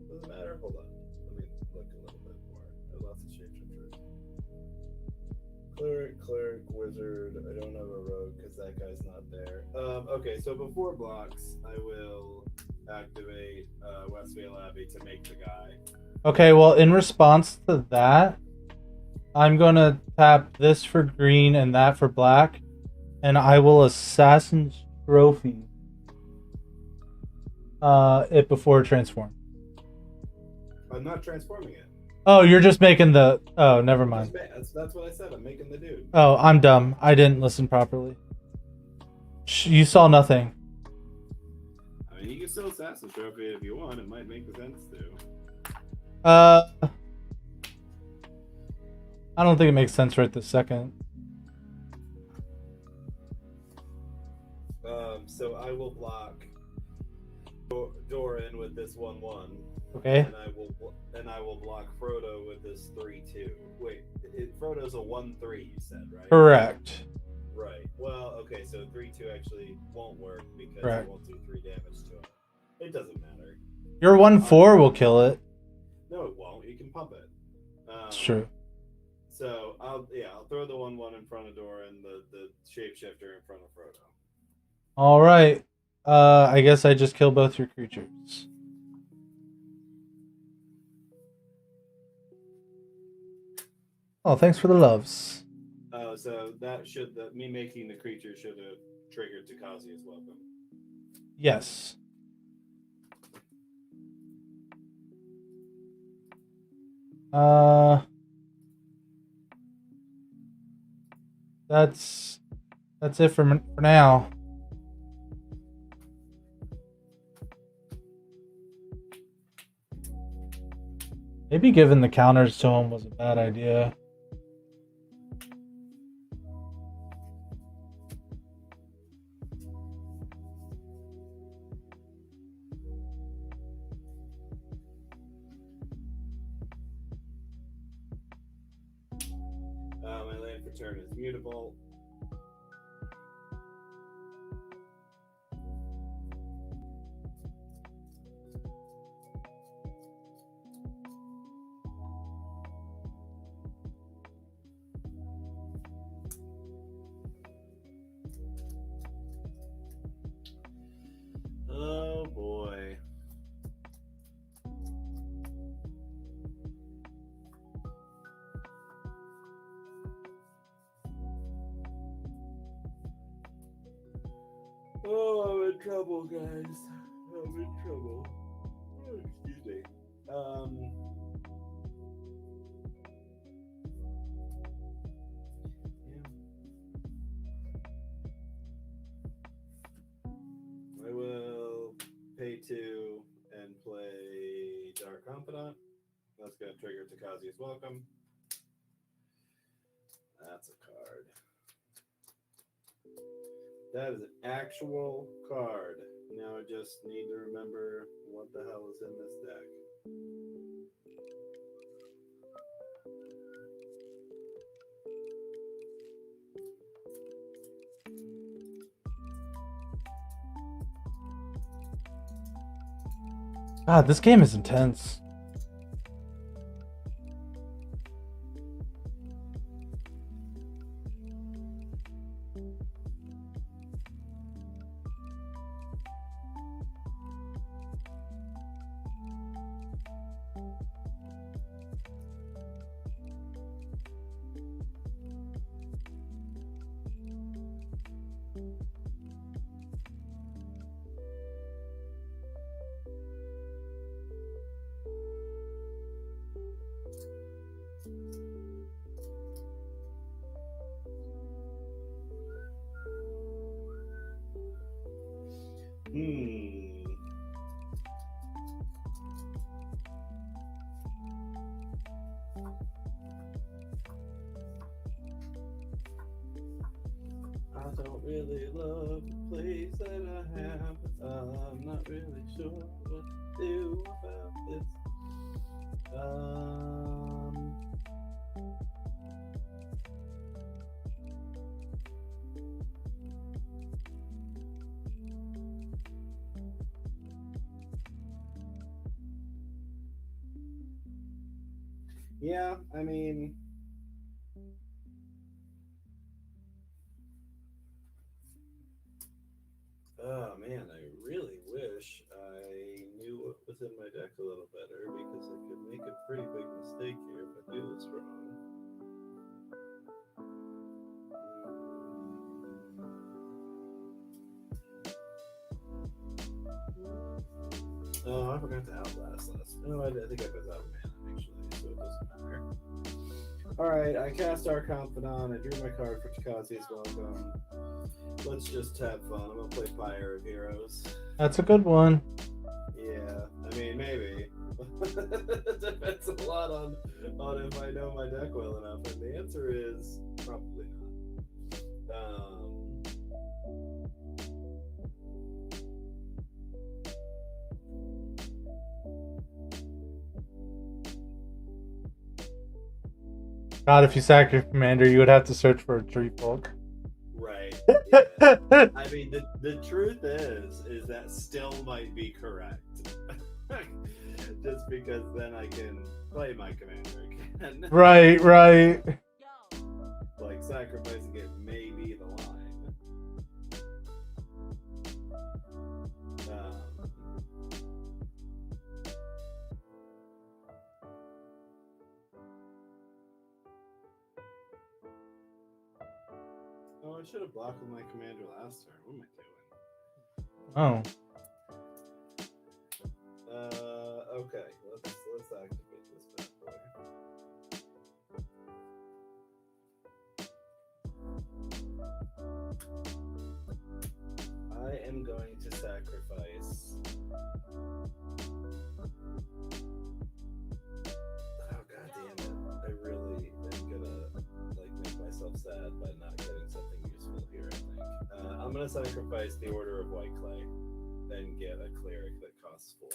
Doesn't matter. Hold on. Let me look a little bit more. There's lots of shapeshifters. Cleric, wizard. I don't have a rogue because that guy's not there. Okay, so before blocks, I will activate Westvale Abbey to make the guy. Okay, well, in response to that, I'm going to tap this for green and that for black, and I will Assassin's Trophy it before transform. I'm not transforming it. Oh, you're just making the... Oh, never mind. That's what I said. I'm making the dude. Oh, I'm dumb. I didn't listen properly. You saw nothing. I mean, you can still Assassin's Trophy if you want. It might make sense to. I don't think it makes sense right this second. So I will block Doran with this 1/1. Okay. And I will block Frodo with this 3/2. Wait, Frodo's a 1/3. You said, right? Correct. Right. Well, okay. So 3/2 actually won't work because Correct. it won't do 3 damage to him. It doesn't matter. Your 1/4 will kill it. No, it won't. You can pump it. It's true. So I'll throw the 1/1 in front of Doran, the shapeshifter in front of Frodo. All right. I guess I just kill both your creatures. Oh, thanks for the loves. Oh, so that me making the creature should have triggered Takazi's welcome. Yes. That's it for now. Maybe giving the counters to him was a bad idea. My land for turn is mutable. Oh, I'm in trouble, guys. I'm in trouble. Oh, excuse me. I will pay 2 and play Dark Confidant. That's going to trigger Takazi's Welcome. That's a card. That is an actual card. Now I just need to remember what the hell is in this deck. God, this game is intense. I don't really love the place that I have. I'm not really sure what to do about this. Yeah, I mean, oh man, I really wish I knew what was in my deck a little better, because I could make a pretty big mistake here if I do this wrong. Oh, I forgot to outlast last. No, I think I put out mana actually, so it doesn't matter. Alright, I cast our Confidant. I drew my card for Takazi's Welcome. Let's just have fun. I'm gonna play Fire of Heroes. That's a good one. Yeah, I mean, maybe. It depends a lot on if I know my deck well enough, and the answer is probably not. God, if you sack your commander, you would have to search for a tree folk. Right. Yeah. I mean, the truth is that still might be correct. Just because then I can play my commander again. Right. Like, sacrificing it may be the line. Oh, I should have blocked with my commander last turn. What am I doing? Oh. Okay. Let's activate this bad boy. I am going to sacrifice. Oh god damn it! I really am gonna make myself sad by not getting something useful here. I think I'm gonna sacrifice the Order of White Clay and get a cleric that costs 4.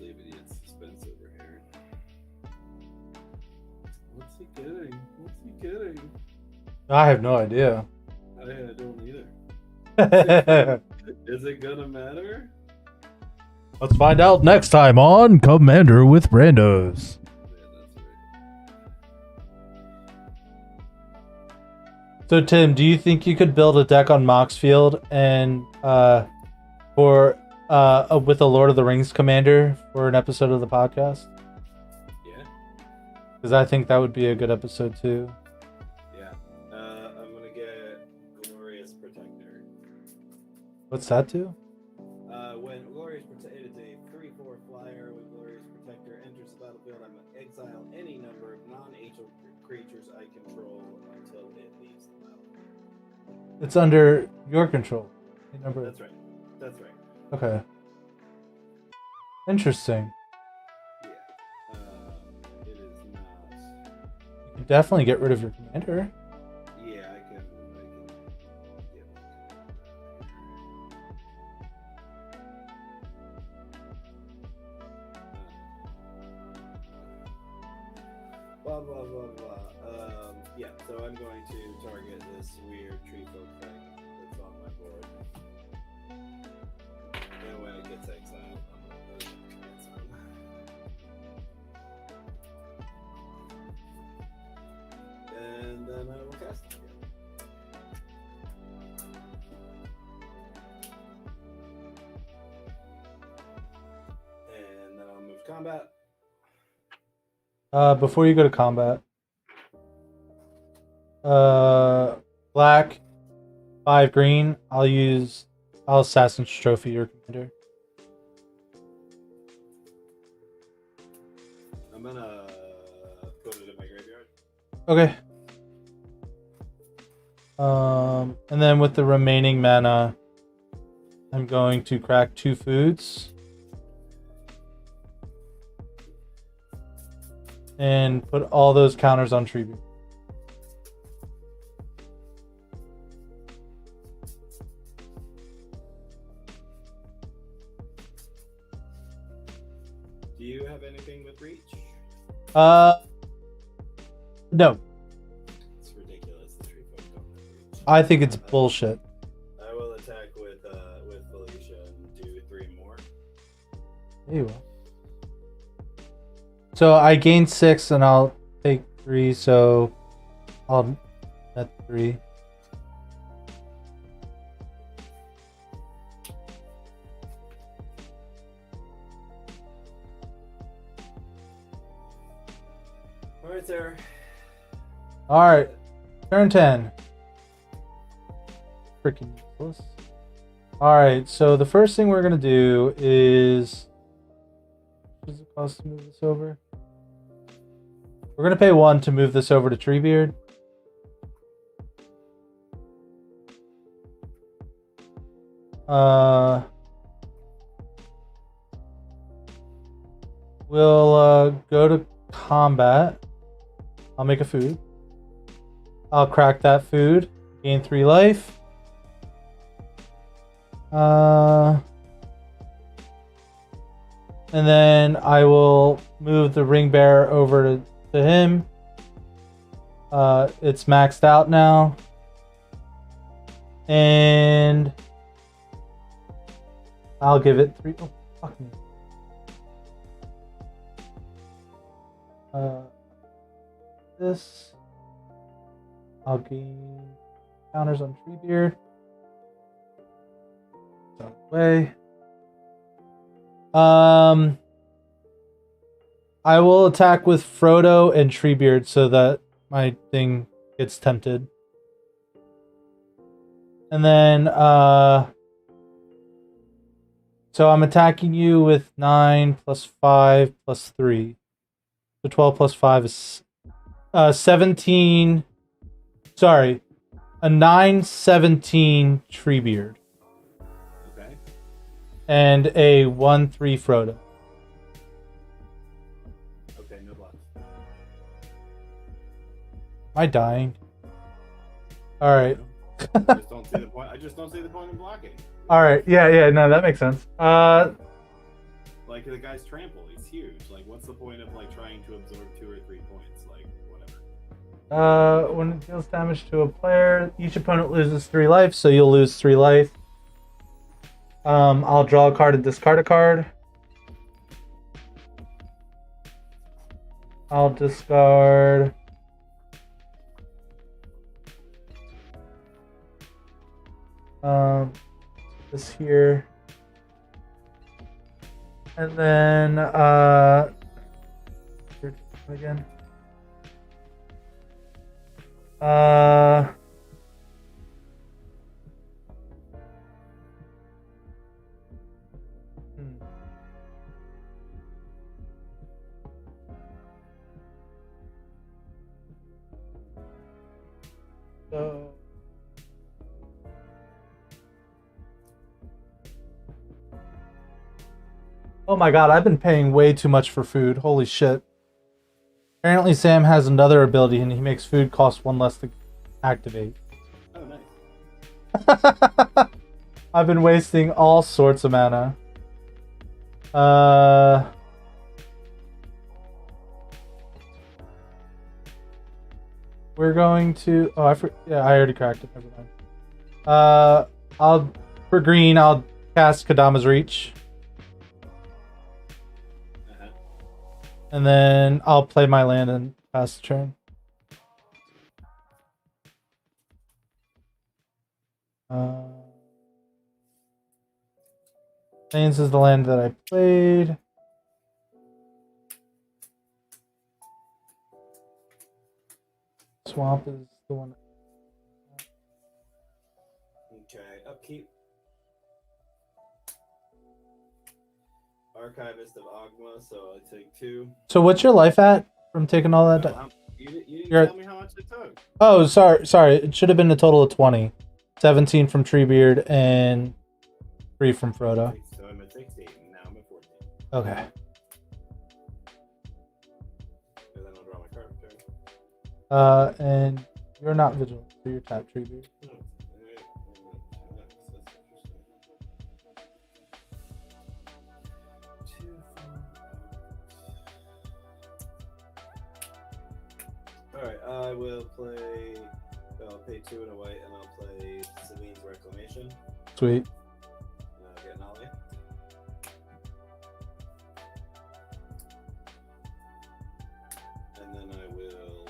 Leaving it in suspense over here. What's he getting? I have no idea. I don't either. Is it gonna matter? Let's find out next time on Commander with Randos. Yeah, that's right. So Tim, do you think you could build a deck on Moxfield and with a Lord of the Rings commander for an episode of the podcast? Yeah. Because I think that would be a good episode too. Yeah. I'm gonna get Glorious Protector. What's that do? When Glorious Protector, it's a 3/4 flyer with Glorious Protector enters the battlefield. I'm gonna exile any number of non-HL creatures I control until it leaves the battlefield. It's under your control. Number. That's right. That's right. Okay. Interesting. Yeah. It is not. You can definitely get rid of your commander. Yeah, I can. Yeah. Blah blah blah blah. Yeah. So I'm going to target this weird tree folk thing that's on my board. And when it gets exiled, I'm gonna put it in the command zone. And then I will cast it again. And then I'll move to combat. Before you go to combat, black, 5 green. I'll Assassin's Trophy your commander. I'm gonna put it in my graveyard. Okay. And then with the remaining mana, I'm going to crack 2 foods. And put all those counters on Treebeard. Do you have anything with reach? No. It's ridiculous. The tree folk don't have reach. I think it's bullshit. I will attack with Felicia and do 3 more. There you will. So I gain 6 and I'll take 3, so I'll net 3. Alright, sir. Alright. Turn 10. Freaking useless. Alright, so the first thing we're gonna do is... What does it cost to move this over? We're gonna pay 1 to move this over to Treebeard. We'll go to combat. I'll make a food. I'll crack that food. Gain 3 life. And then I will move the ring bearer over to him. It's maxed out now. And I'll give it 3. Oh, fuck me. This. I'll gain counters on Treebeard. Out of the way. I will attack with Frodo and Treebeard so that my thing gets tempted. And then, so I'm attacking you with 9 plus 5 plus 3. So 12 plus 5 is 17. Sorry, a 9/17 Treebeard. Okay. And a 1/3 Frodo. Okay, no blocks. Am I dying? Alright. I just don't see the point. I just don't see the point in blocking. Alright, yeah, no, that makes sense. Like the guy's trample, he's huge. Like, what's the point of like trying to absorb 2 or 3 points? Like, whatever. When it deals damage to a player, each opponent loses 3 life, so you'll lose 3 life. I'll draw a card and discard a card. I'll discard this here. And then again. So oh my god, I've been paying way too much for food. Holy shit. Apparently Sam has another ability and he makes food cost 1 less to activate. Oh, nice. I've been wasting all sorts of mana. We're going to... Oh, yeah, I already cracked it. Never mind. For green, I'll cast Kadama's Reach. And then I'll play my land and pass the turn. Plains is the land that I played. Swamp is the one. Okay, upkeep. Archivist of Ogma, so I take 2. So what's your life at from taking all that? You didn't You're tell me how much I took. Oh, sorry. It should have been a total of 20. 17 from Treebeard and 3 from Frodo. So I'm at 16, now I'm at 14. Okay. And then I'll draw my card. And you're not vigilant, so you're tapped Treebeard. Alright, I will play. I'll pay 2 and a white, and I'll play Selene's Reclamation. Sweet. And I'll get Nolly. And then I will.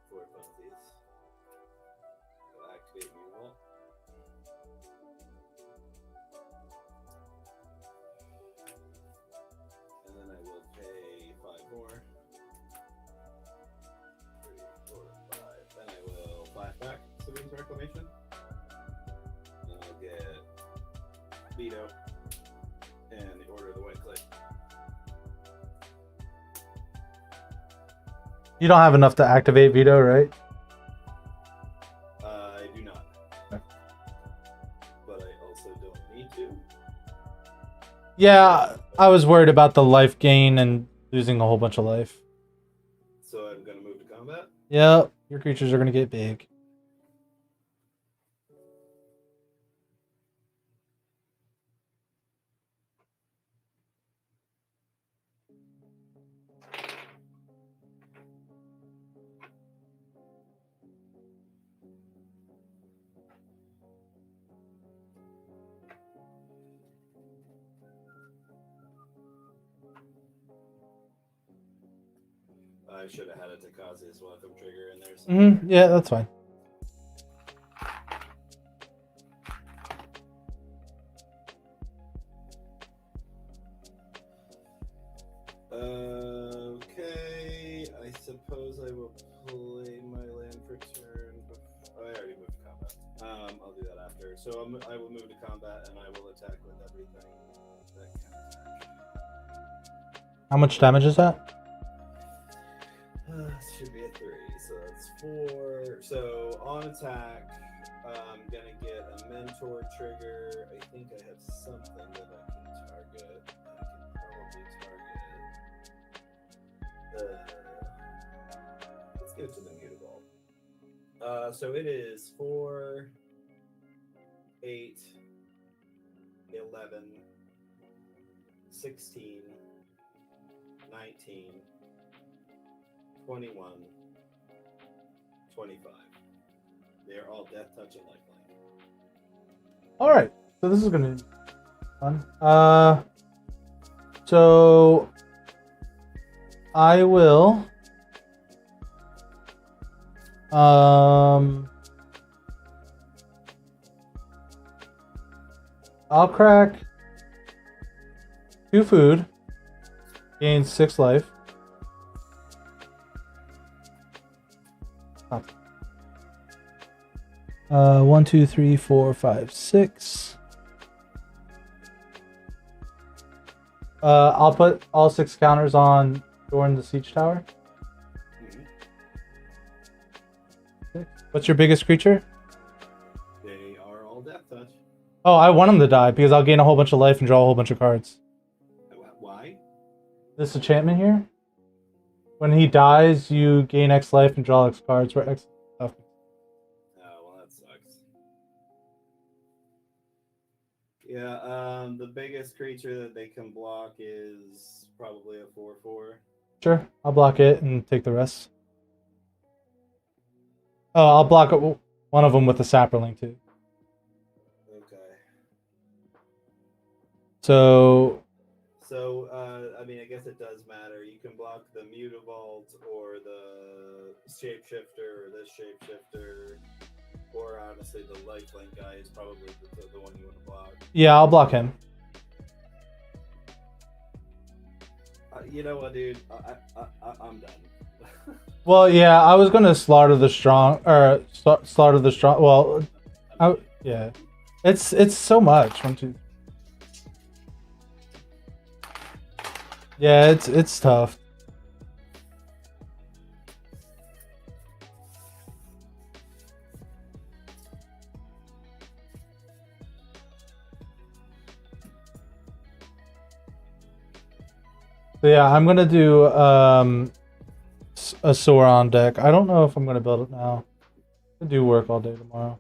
Four funsies. I'll activate Mule. And then I will pay 5 more. 3, 4, 5. Then I will flashback Selene's Reclamation. And I'll get Veto and the Order of the White Clay. You don't have enough to activate Veto, right? I do not. Okay. But I also don't need to. Yeah, I was worried about the life gain and losing a whole bunch of life. So I'm going to move to combat. Yep, your creatures are going to get big. I should have had a Takazi's welcome trigger in there. Yeah, that's fine. Okay, I suppose I will play my land for turn. I already moved to combat. I'll do that after. So I will move to combat and I will attack with everything that can attack. How much damage is that? Should be a 3, so that's 4. So on attack, I'm gonna get a mentor trigger. I think I have something that I can target. I can probably target. Let's go to the mutable. So it is 4, 8, 11, 16, 19, 21, 25. They're all death touch and lifeline. All right, so this is gonna be fun. So I will. I'll crack 2 food, gain 6 life. 1, 2, 3, 4, 5, 6. I'll put all 6 counters on Dorn the Siege Tower. What's your biggest creature? They are all death touch. Oh, I want him to die because I'll gain a whole bunch of life and draw a whole bunch of cards. Why? This enchantment here. When he dies, you gain X life and draw X cards. Where X stuff. Oh, well, that sucks. Yeah, the biggest creature that they can block is probably a 4/4. Sure, I'll block it and take the rest. Oh, I'll block one of them with a sapperling too. Okay. So, I mean, I guess it does matter. You can block the Mutavault or the Shapeshifter or this Shapeshifter, or honestly, the Lifelink guy is probably the one you want to block. yeah, I'll block him. You know what, dude? I'm done. Well, yeah, I was gonna slaughter the strong, or slaughter the strong. Well, yeah, it's so much. 1, 2. Yeah, it's tough. So yeah, I'm gonna do a Sauron deck. I don't know if I'm gonna build it now. I do work all day tomorrow.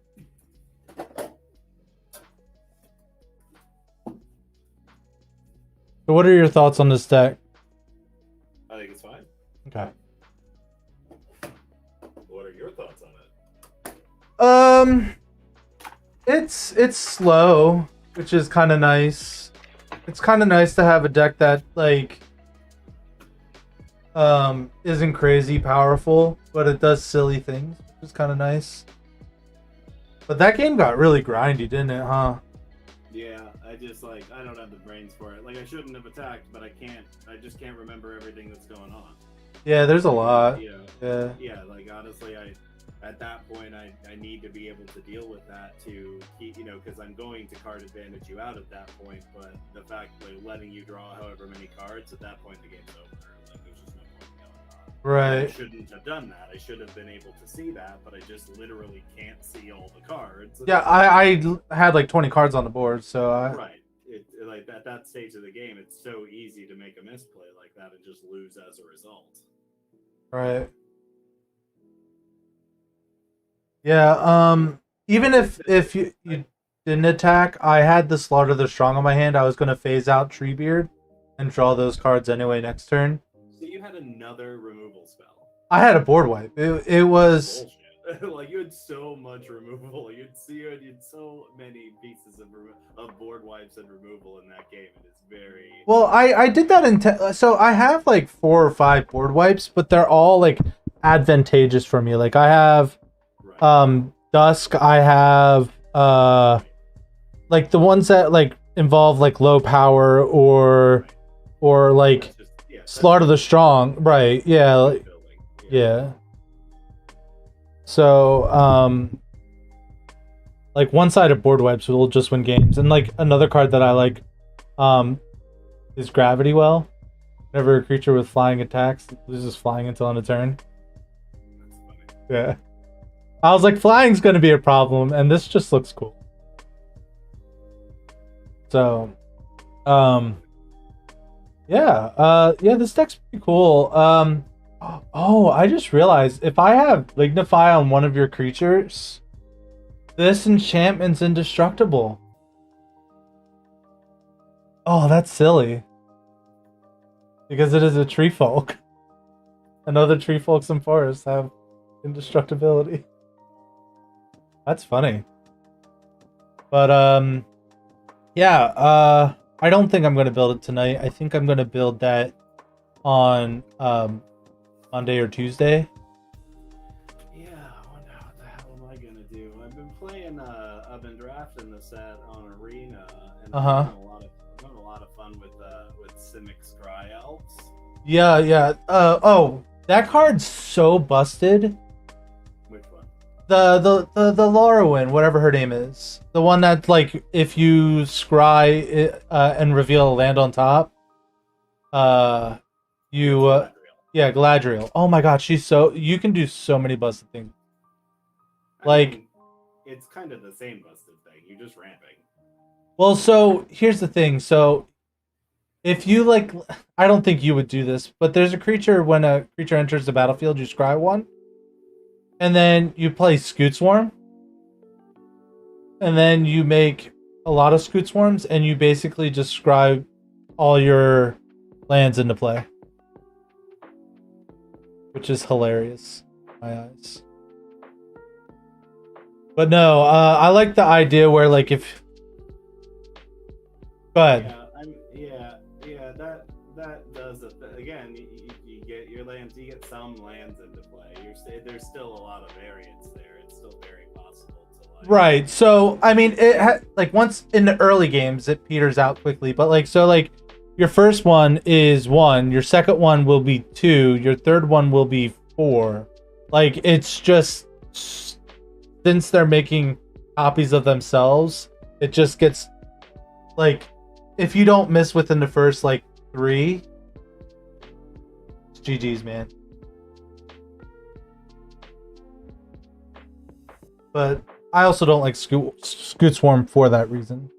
So what are your thoughts on this deck? I think it's fine. Okay. What are your thoughts on it? It's slow, which is kind of nice. It's kind of nice to have a deck that like isn't crazy powerful, but it does silly things, which is kind of nice. But that game got really grindy, didn't it, huh? Yeah, I don't have the brains for it. Like, I shouldn't have attacked, but I just can't remember everything that's going on. Yeah, there's a lot. Yeah. Yeah, like, honestly, at that point, I need to be able to deal with that to keep, because I'm going to card advantage you out at that point, but the fact that letting you draw however many cards, at that point, the game's over. Like, there's just no point in going on. Right. I shouldn't have done that. I should have been able to see that, but I just literally can't see all the cards. Yeah, I had like 20 cards on the board, so Right. Like at that stage of the game, it's so easy to make a misplay like that and just lose as a result. Right. Yeah, even if you didn't attack, I had the Slaughter the Strong on my hand. I was gonna phase out Treebeard and draw those cards anyway next turn. So you had another removal spell. I had a board wipe. It was Bullshit. Like, you had so much removal. You had so many pieces of board wipes and removal in that game, and it's very well. I did that so I have like 4 or 5 board wipes, but they're all like advantageous for me. Like I have Dusk. I have like the ones that like involve like low power or like Slaughter the Strong. Right? Yeah. Yeah. So, like one-sided board wipes will just win games, and like another card that I like, is Gravity Well. Whenever a creature with flying attacks, it loses flying until end of turn. Yeah, I was like, flying's gonna be a problem, and this just looks cool. So, yeah, this deck's pretty cool. Oh, I just realized if I have Lignify on one of your creatures, this enchantment's indestructible. Oh, that's silly. Because it is a tree folk. And other tree folks and forests have indestructibility. That's funny. But yeah, I don't think I'm gonna build it tonight. I think I'm gonna build that on Monday or Tuesday. Yeah, I wonder what the hell am I gonna do? I've been drafting the set on Arena, and I'm having a lot of fun with Simic Scry Elves. Yeah. Oh, that card's so busted. Which one? The Lorwyn, whatever her name is, the one that like if you scry it, and reveal a land on top, you yeah, Galadriel. Oh my god, you can do so many busted things. I mean, it's kind of the same busted thing. You're just ramping. Well, so here's the thing. So if you like, I don't think you would do this, but there's a creature when a creature enters the battlefield, you scry one, and then you play Scoot Swarm, and then you make a lot of Scoot Swarms, and you basically just scry all your lands into play, which is hilarious in my eyes. But no, I like the idea where like if. Go ahead. Yeah, that does it. Again, you get your lands, you get some lands into play. There's still a lot of variance there. It's still very possible to like. Right. So I mean, like once in the early games, it peters out quickly. But like your first one is 1. Your second one will be 2. Your third one will be 4. Like it's just since they're making copies of themselves, it just gets like. If you don't miss within the first, like, 3, it's GG's, man. But I also don't like Scoot Swarm for that reason.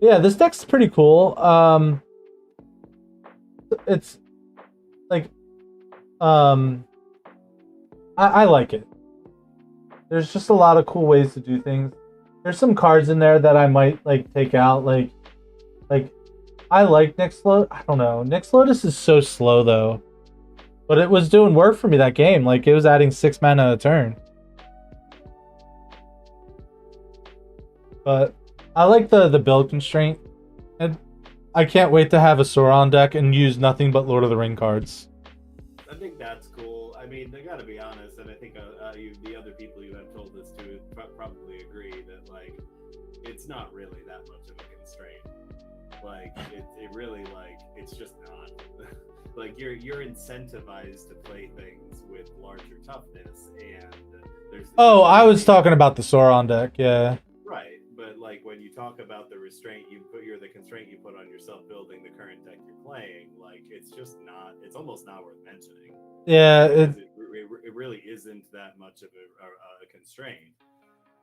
Yeah, this deck's pretty cool. It's, like, I like it. There's just a lot of cool ways to do things. There's some cards in there that I might like take out, like I like Nyx Lotus. I don't know. Nyx Lotus is so slow though, but it was doing work for me that game. Like it was adding 6 mana a turn. But I like the build constraint, and I can't wait to have a Sauron deck and use nothing but Lord of the Ring cards. I think that's cool. I mean, I gotta be honest, and I think the other people you have told this to probably agree that like it's not really that much of a constraint. Like it really like it's just not. Like you're incentivized to play things with larger toughness, and there's. Oh, I was talking about the Sauron deck. Yeah. Right, but like when you talk about the constraint you put on yourself building the current deck you're playing, like it's just not. It's almost not worth mentioning. Yeah. It really isn't that much of a constraint,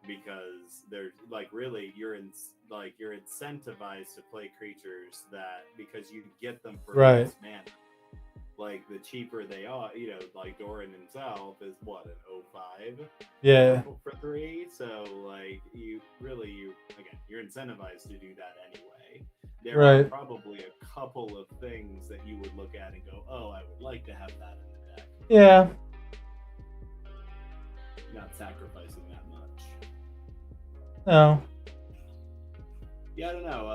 because there's like really you're incentivized to play creatures that because you get them for right. less mana. Like the cheaper they are, like Doran himself is what, an 05? Yeah. For 3. So like you're incentivized to do that anyway. There are probably a couple of things that you would look at and go, oh, I would like to have that in the deck. Yeah. Not sacrificing that much. No. Yeah, I don't know.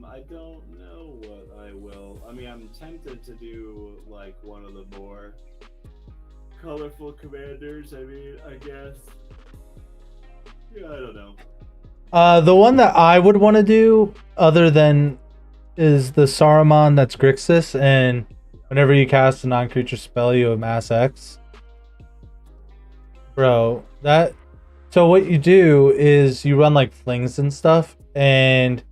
I don't know what I will. I mean, I'm tempted to do like one of the more colorful commanders. I mean, I guess. Yeah, I don't know. The one that I would want to do, other than, is the Saruman that's Grixis, and whenever you cast a non-creature spell, you amass X. Bro, that. So what you do is you run like flings and stuff, and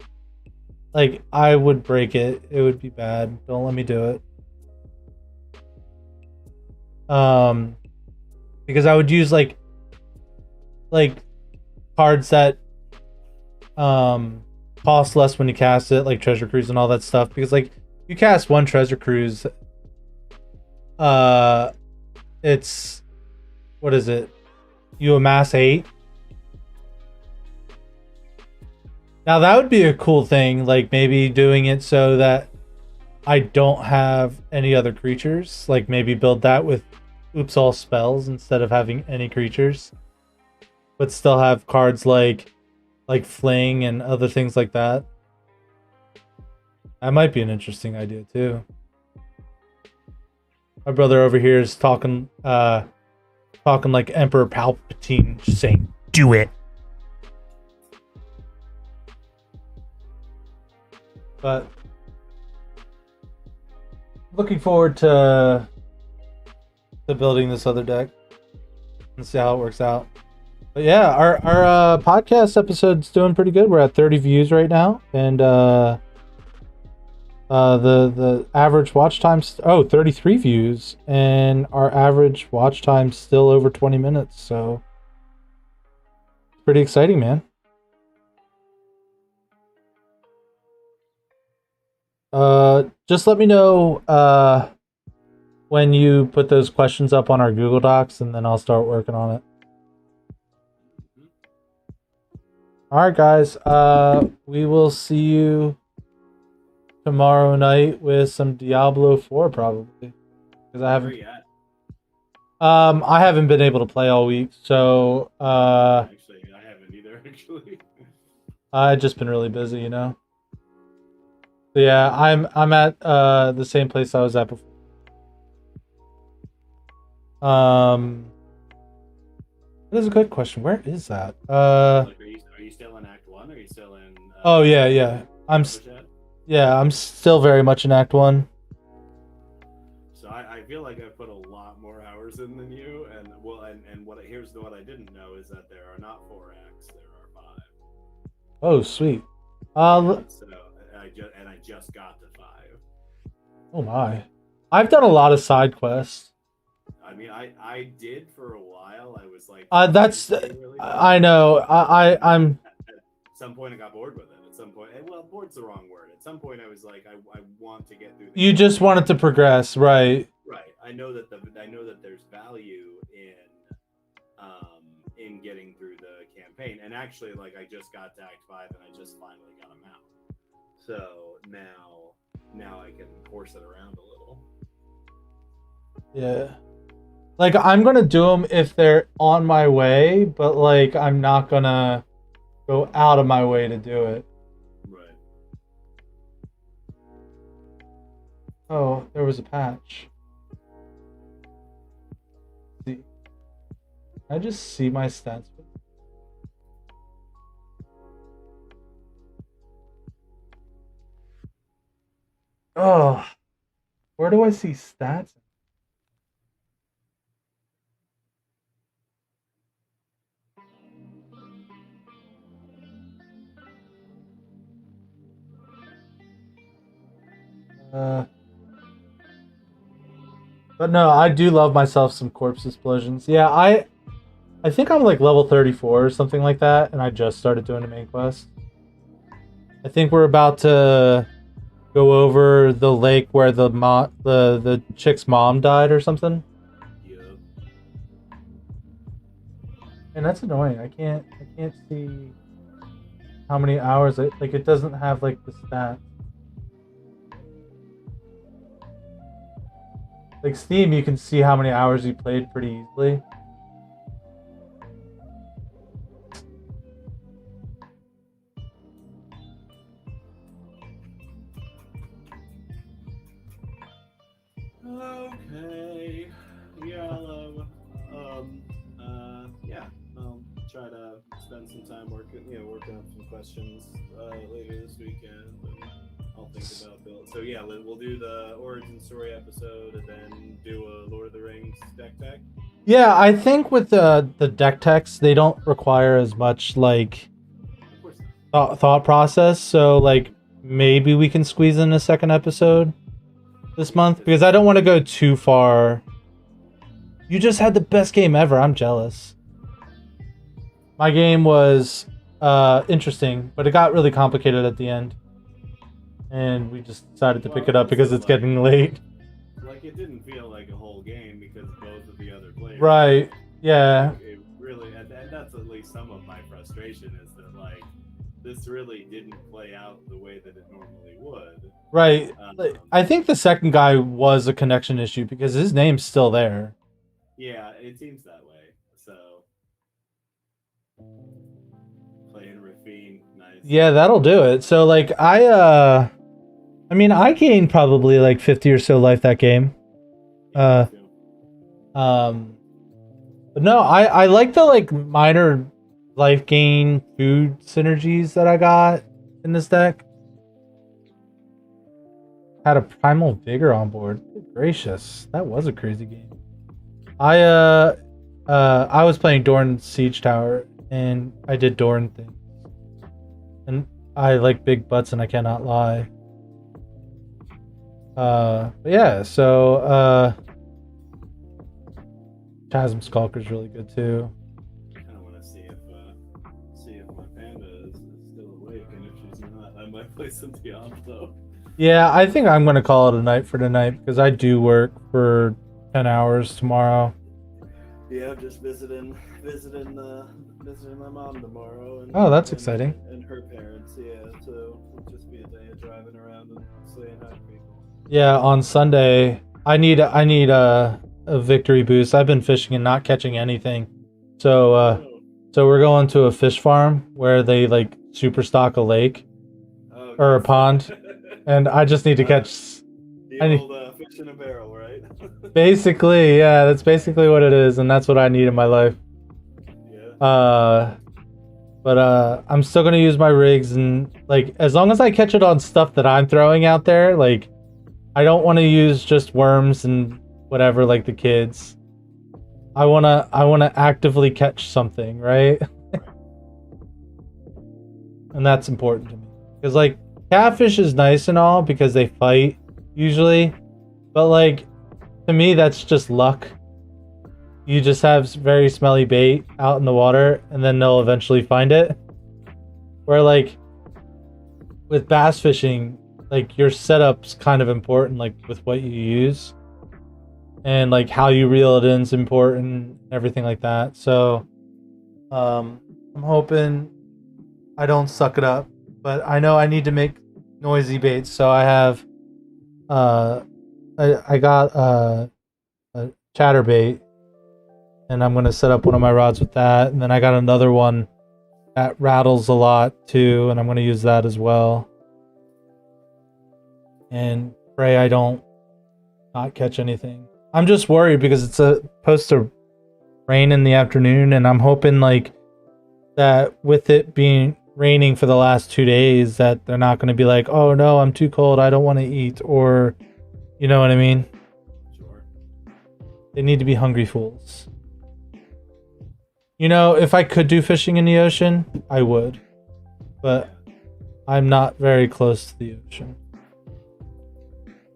like I would break it. It would be bad. Don't let me do it. Because I would use like cards that cost less when you cast it, like Treasure Cruise and all that stuff. Because like you cast one Treasure Cruise, it's, what is it? You amass 8. Now that would be a cool thing, like maybe doing it so that I don't have any other creatures. Like maybe build that with oops all spells instead of having any creatures. But still have cards like fling and other things like that. That might be an interesting idea too. My brother over here is talking like Emperor Palpatine, just saying, do it. But looking forward to building this other deck and see how it works out. But yeah, our podcast episode's doing pretty good. We're at 30 views right now, and the average watch time's 33 views, and our average watch time's still over 20 minutes. So pretty exciting, man. Just let me know when you put those questions up on our Google Docs, and then I'll start working on it. All right, guys. We will see you tomorrow night with some Diablo 4 probably, because I haven't. Where you at? I haven't been able to play all week, so Actually, I haven't either. Actually, I've just been really busy, you know. So yeah, I'm at the same place I was at before. That is a good question. Where is that? like, are you still in Act 1? Or are you still in? Oh yeah. I'm still very much in Act 1. So I feel like I put a lot more hours in than you, and what I didn't know is that there are not 4 acts, there are 5. Oh sweet. So I just got to 5. Oh my. I've done a lot of side quests. I mean, I did for a while. I was like, That's really I know. I'm At some point, I got bored with it. At some point, well, bored's the wrong word. At some point, I was like, I want to get through. You just wanted to progress, right? Right. I know that there's value in getting through the campaign, and actually, like, I just got to Act 5, and I just finally got them out. So now I can force it around a little. Yeah. Like, I'm gonna do them if they're on my way, but like I'm not gonna go out of my way to do it. Right. Oh, there was a patch. See, can I just see my stats? Oh, where do I see stats? But no, I do love myself some corpse explosions. Yeah, I think I'm like level 34 or something like that, and I just started doing the main quest. I think we're about to go over the lake where the chick's mom died or something. Yep. And that's annoying. I can't see how many hours it doesn't have like the stats. Like Steam, you can see how many hours you played pretty easily. Okay. Yeah, I'll try to spend some time working up some questions later this weekend, and I'll think about build. So yeah, we'll do the origin story episode, and then do a Lord of the Rings deck tech. Yeah, I think with the deck techs, they don't require as much like Of course not. thought process. So like maybe we can squeeze in a second episode this month, because I don't want to go too far. You just had the best game ever. I'm jealous. My game was interesting, but it got really complicated at the end, and we just decided to pick it up because it's getting late. Like, it didn't feel like a whole game because both of the other players. Right. Yeah. It really, and that's at least some of my frustration, is that like this really didn't play out the way that it normally would. Right. I think the second guy was a connection issue because his name's still there. Yeah, it seems that way. So playing Rafine, nice. Yeah, that'll do it. So like I mean I gained probably like 50 or so life that game. Yeah, But no, I like the like minor life gain food synergies that I got in this deck. Had a primal vigor on board. Good gracious, that was a crazy game. I was playing Dorn Siege Tower and I did Dorn things. And I like big butts and I cannot lie. But yeah, so Chasm Skulker's really good too. I kind of want to see if my panda is still awake, and if she's not, I might play some Diablo. Yeah, I think I'm gonna call it a night for tonight because I do work for 10 hours tomorrow. Yeah, I'm just visiting my mom tomorrow. And, Oh, that's exciting. And her parents, yeah. So it'll just be a day of driving around and saying hi to people. Yeah, on Sunday I need a victory boost. I've been fishing and not catching anything. So we're going to a fish farm where they like super stock a lake or a pond, and I just need to catch the old fish in a barrel, right? Basically, yeah, that's basically what it is, and that's what I need in my life. Yeah. But I'm still gonna use my rigs, and like as long as I catch it on stuff that I'm throwing out there, like I don't want to use just worms and whatever like the kids. I wanna actively catch something, right? And that's important to me because like catfish is nice and all because they fight usually, but like to me that's just luck. You just have very smelly bait out in the water and then they'll eventually find it. Where like with bass fishing, like your setup's kind of important, like with what you use and like how you reel it in is important, everything like that. So I'm hoping I don't suck it up, but I know I need to make noisy baits. So I have I got a chatterbait, and I'm gonna set up one of my rods with that, and then I got another one that rattles a lot too, and I'm gonna use that as well. And pray I don't not catch anything. I'm just worried because it's supposed to rain in the afternoon, and I'm hoping like that with it being raining for the last 2 days that they're not going to be like, oh no, I'm too cold, I don't want to eat, or you know what I mean? Sure. They need to be hungry fools. You know, if I could do fishing in the ocean, I would. But I'm not very close to the ocean.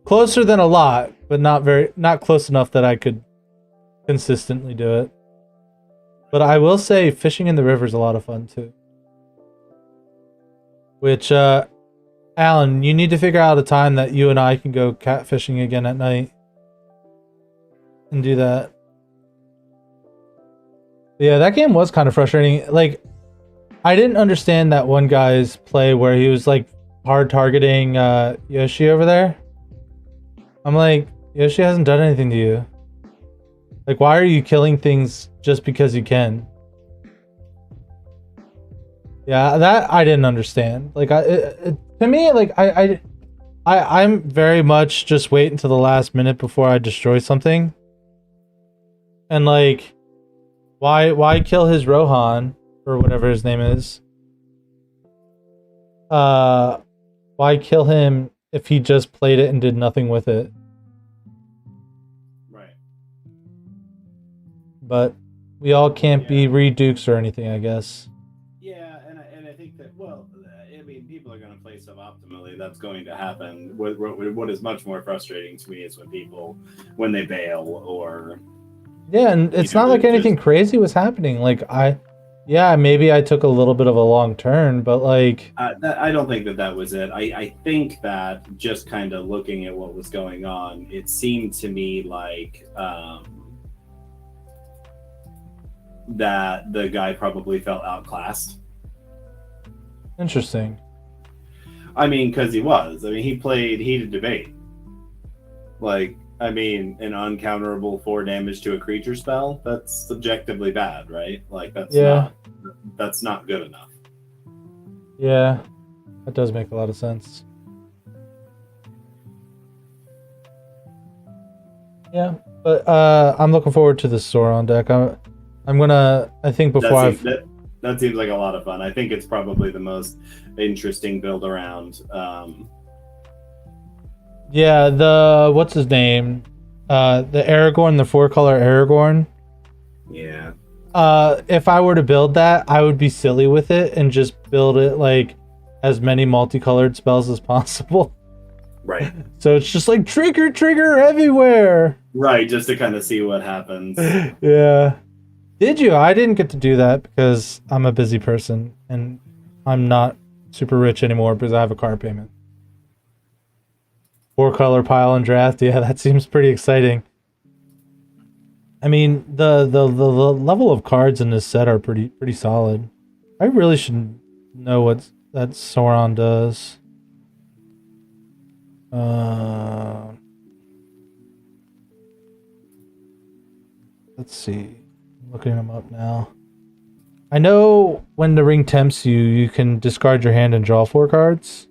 Closer than a lot, but not close enough that I could consistently do it. But I will say fishing in the river is a lot of fun too. Which, Alan, you need to figure out a time that you and I can go catfishing again at night. And do that. Yeah, that game was kind of frustrating. Like, I didn't understand that one guy's play where he was like hard targeting Yoshi over there. I'm like, Yoshi hasn't done anything to you. Like, why are you killing things just because you can? Yeah, that I didn't understand. Like, to me, like I'm very much just wait until the last minute before I destroy something. And like, why kill his Rohan or whatever his name is? Why kill him if he just played it and did nothing with it? Right. But we all can't be redukes or anything, I guess. Yeah, and I think that, well, I mean, people are going to play suboptimally. That's going to happen. What is much more frustrating to me is when they bail or... Yeah, and it's not like anything crazy was happening. Like, maybe I took a little bit of a long turn, but like... I don't think that was it. I think that just kind of looking at what was going on, it seemed to me like that the guy probably felt outclassed. Interesting. I mean, because he was. I mean, he played Heated Debate. Like, I mean, an uncounterable 4 damage to a creature spell, that's subjectively bad, right? Like, that's not good enough. Yeah, that does make a lot of sense. Yeah, but I'm looking forward to the Sauron deck. I'm gonna. I think before that seems like a lot of fun. I think it's probably the most interesting build around. Yeah, what's his name? The Aragorn, the 4-color Aragorn. Yeah. If I were to build that, I would be silly with it and just build it like as many multicolored spells as possible. Right. So it's just like trigger everywhere. Right, just to kind of see what happens. Yeah. Did you? I didn't get to do that because I'm a busy person and I'm not super rich anymore because I have a car payment. 4-color pile and draft. Yeah, that seems pretty exciting. I mean, the level of cards in this set are pretty solid. I really should know what that Sauron does. Let's see. I'm looking them up now. I know when the ring tempts you, you can discard your hand and draw 4 cards.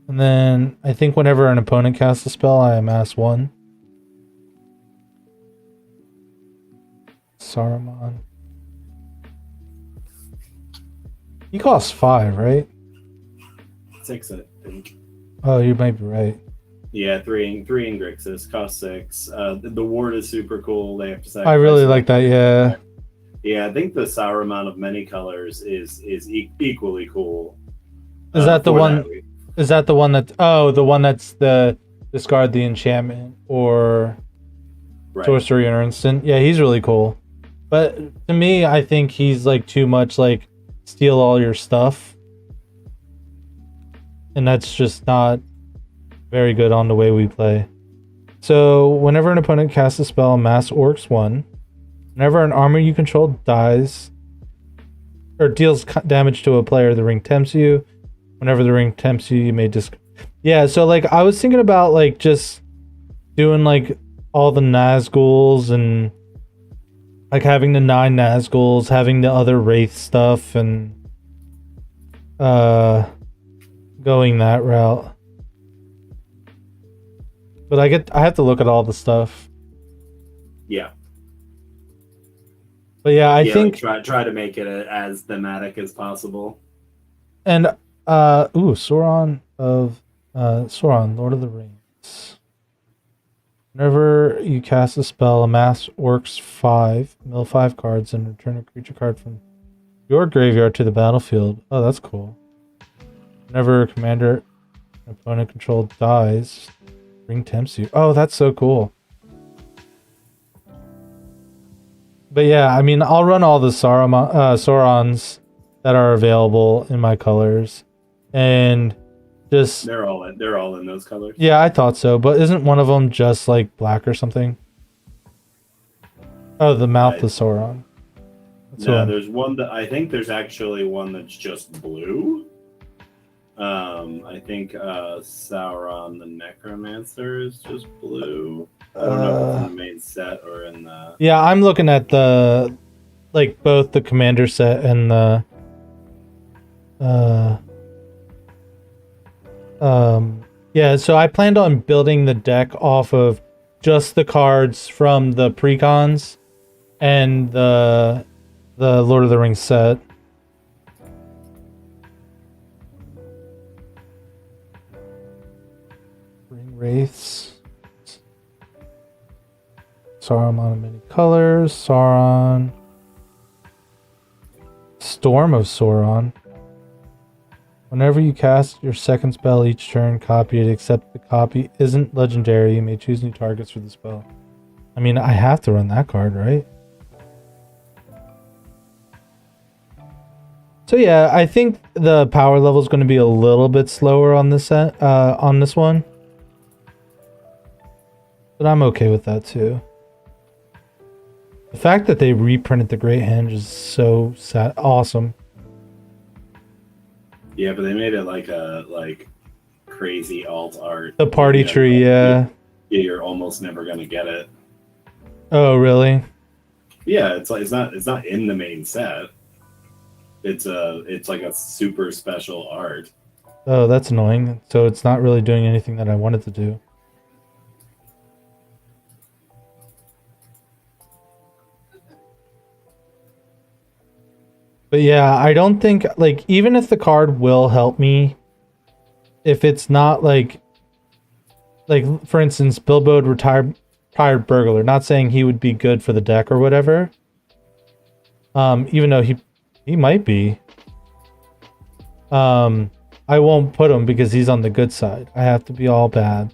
And then I think whenever an opponent casts a spell, I amass 1. Saruman. He costs 5, right? 6, I think. Oh, you might be right. Yeah, 3 in Grixis, cost 6. The ward is super cool. They have to sacrifice. I really like that, yeah. Yeah, I think the Saruman of many colors is equally cool. Is that the one? Is that the one that? Oh, the one that's the discard the enchantment or sorcery or instant. Yeah, he's really cool. But to me, I think he's like too much like steal all your stuff, and that's just not very good on the way we play. So whenever an opponent casts a spell, amass Orcs 1. Whenever an armor you control dies or deals damage to a player, the ring tempts you. Whenever the ring tempts you, you may Yeah, so like I was thinking about like just doing like all the Nazguls and like having the 9 Nazguls, having the other Wraith stuff and going that route. But I have to look at all the stuff. Yeah. But yeah, I think like try to make it as thematic as possible. And Sauron, Lord of the Rings. Whenever you cast a spell, amass Orcs 5, mill 5 cards, and return a creature card from your graveyard to the battlefield. Oh, that's cool. Whenever a commander opponent controlled dies, ring tempts you. Oh, that's so cool. But yeah, I mean, I'll run all the Saurons that are available in my colors, and just they're all in those colors. Yeah, I thought so, but isn't one of them just like black or something? Oh, the mouth of Sauron. There's one that I think there's actually one that's just blue. I think Sauron the Necromancer is just blue. I don't know if it's in the main set or in the. Yeah, I'm looking at the like both the commander set and the yeah, so I planned on building the deck off of just the cards from the precons and the Lord of the Rings set. Ring Wraiths. Saruman of many colors. Sauron. Storm of Sauron. Whenever you cast your second spell each turn, copy it, except the copy isn't legendary. You may choose new targets for the spell. I mean, I have to run that card, right? So yeah, I think the power level is going to be a little bit slower on this set, on this one. But I'm okay with that too. The fact that they reprinted the Great Henge is so awesome. Yeah, but they made it like a crazy alt art. The party tree, yeah. Yeah, you're almost never gonna get it. Oh, really? Yeah, it's not in the main set. It's like a super special art. Oh, that's annoying. So it's not really doing anything that I wanted to do. But yeah, I don't think, like, even if the card will help me, if it's not like, for instance, Bilbo retired burglar, not saying he would be good for the deck or whatever. Even though he might be. I won't put him because he's on the good side. I have to be all bad.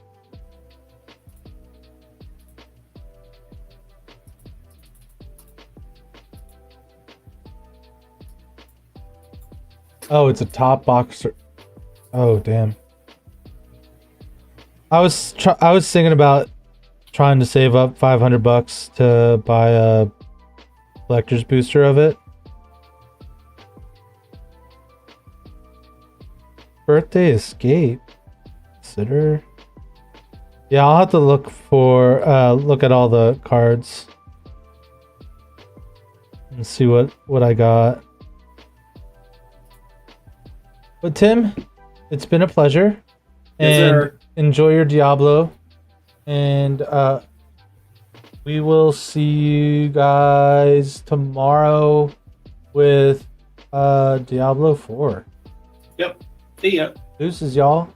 Oh, it's a top boxer. Oh, damn. I was thinking about trying to save up $500 to buy a collector's booster of it. Birthday escape. Consider. Yeah, I'll have to look at all the cards and see what I got. But Tim, it's been a pleasure. Yes, and sir. Enjoy your Diablo. And we will see you guys tomorrow with Diablo 4. Yep. See ya. Deuces, y'all.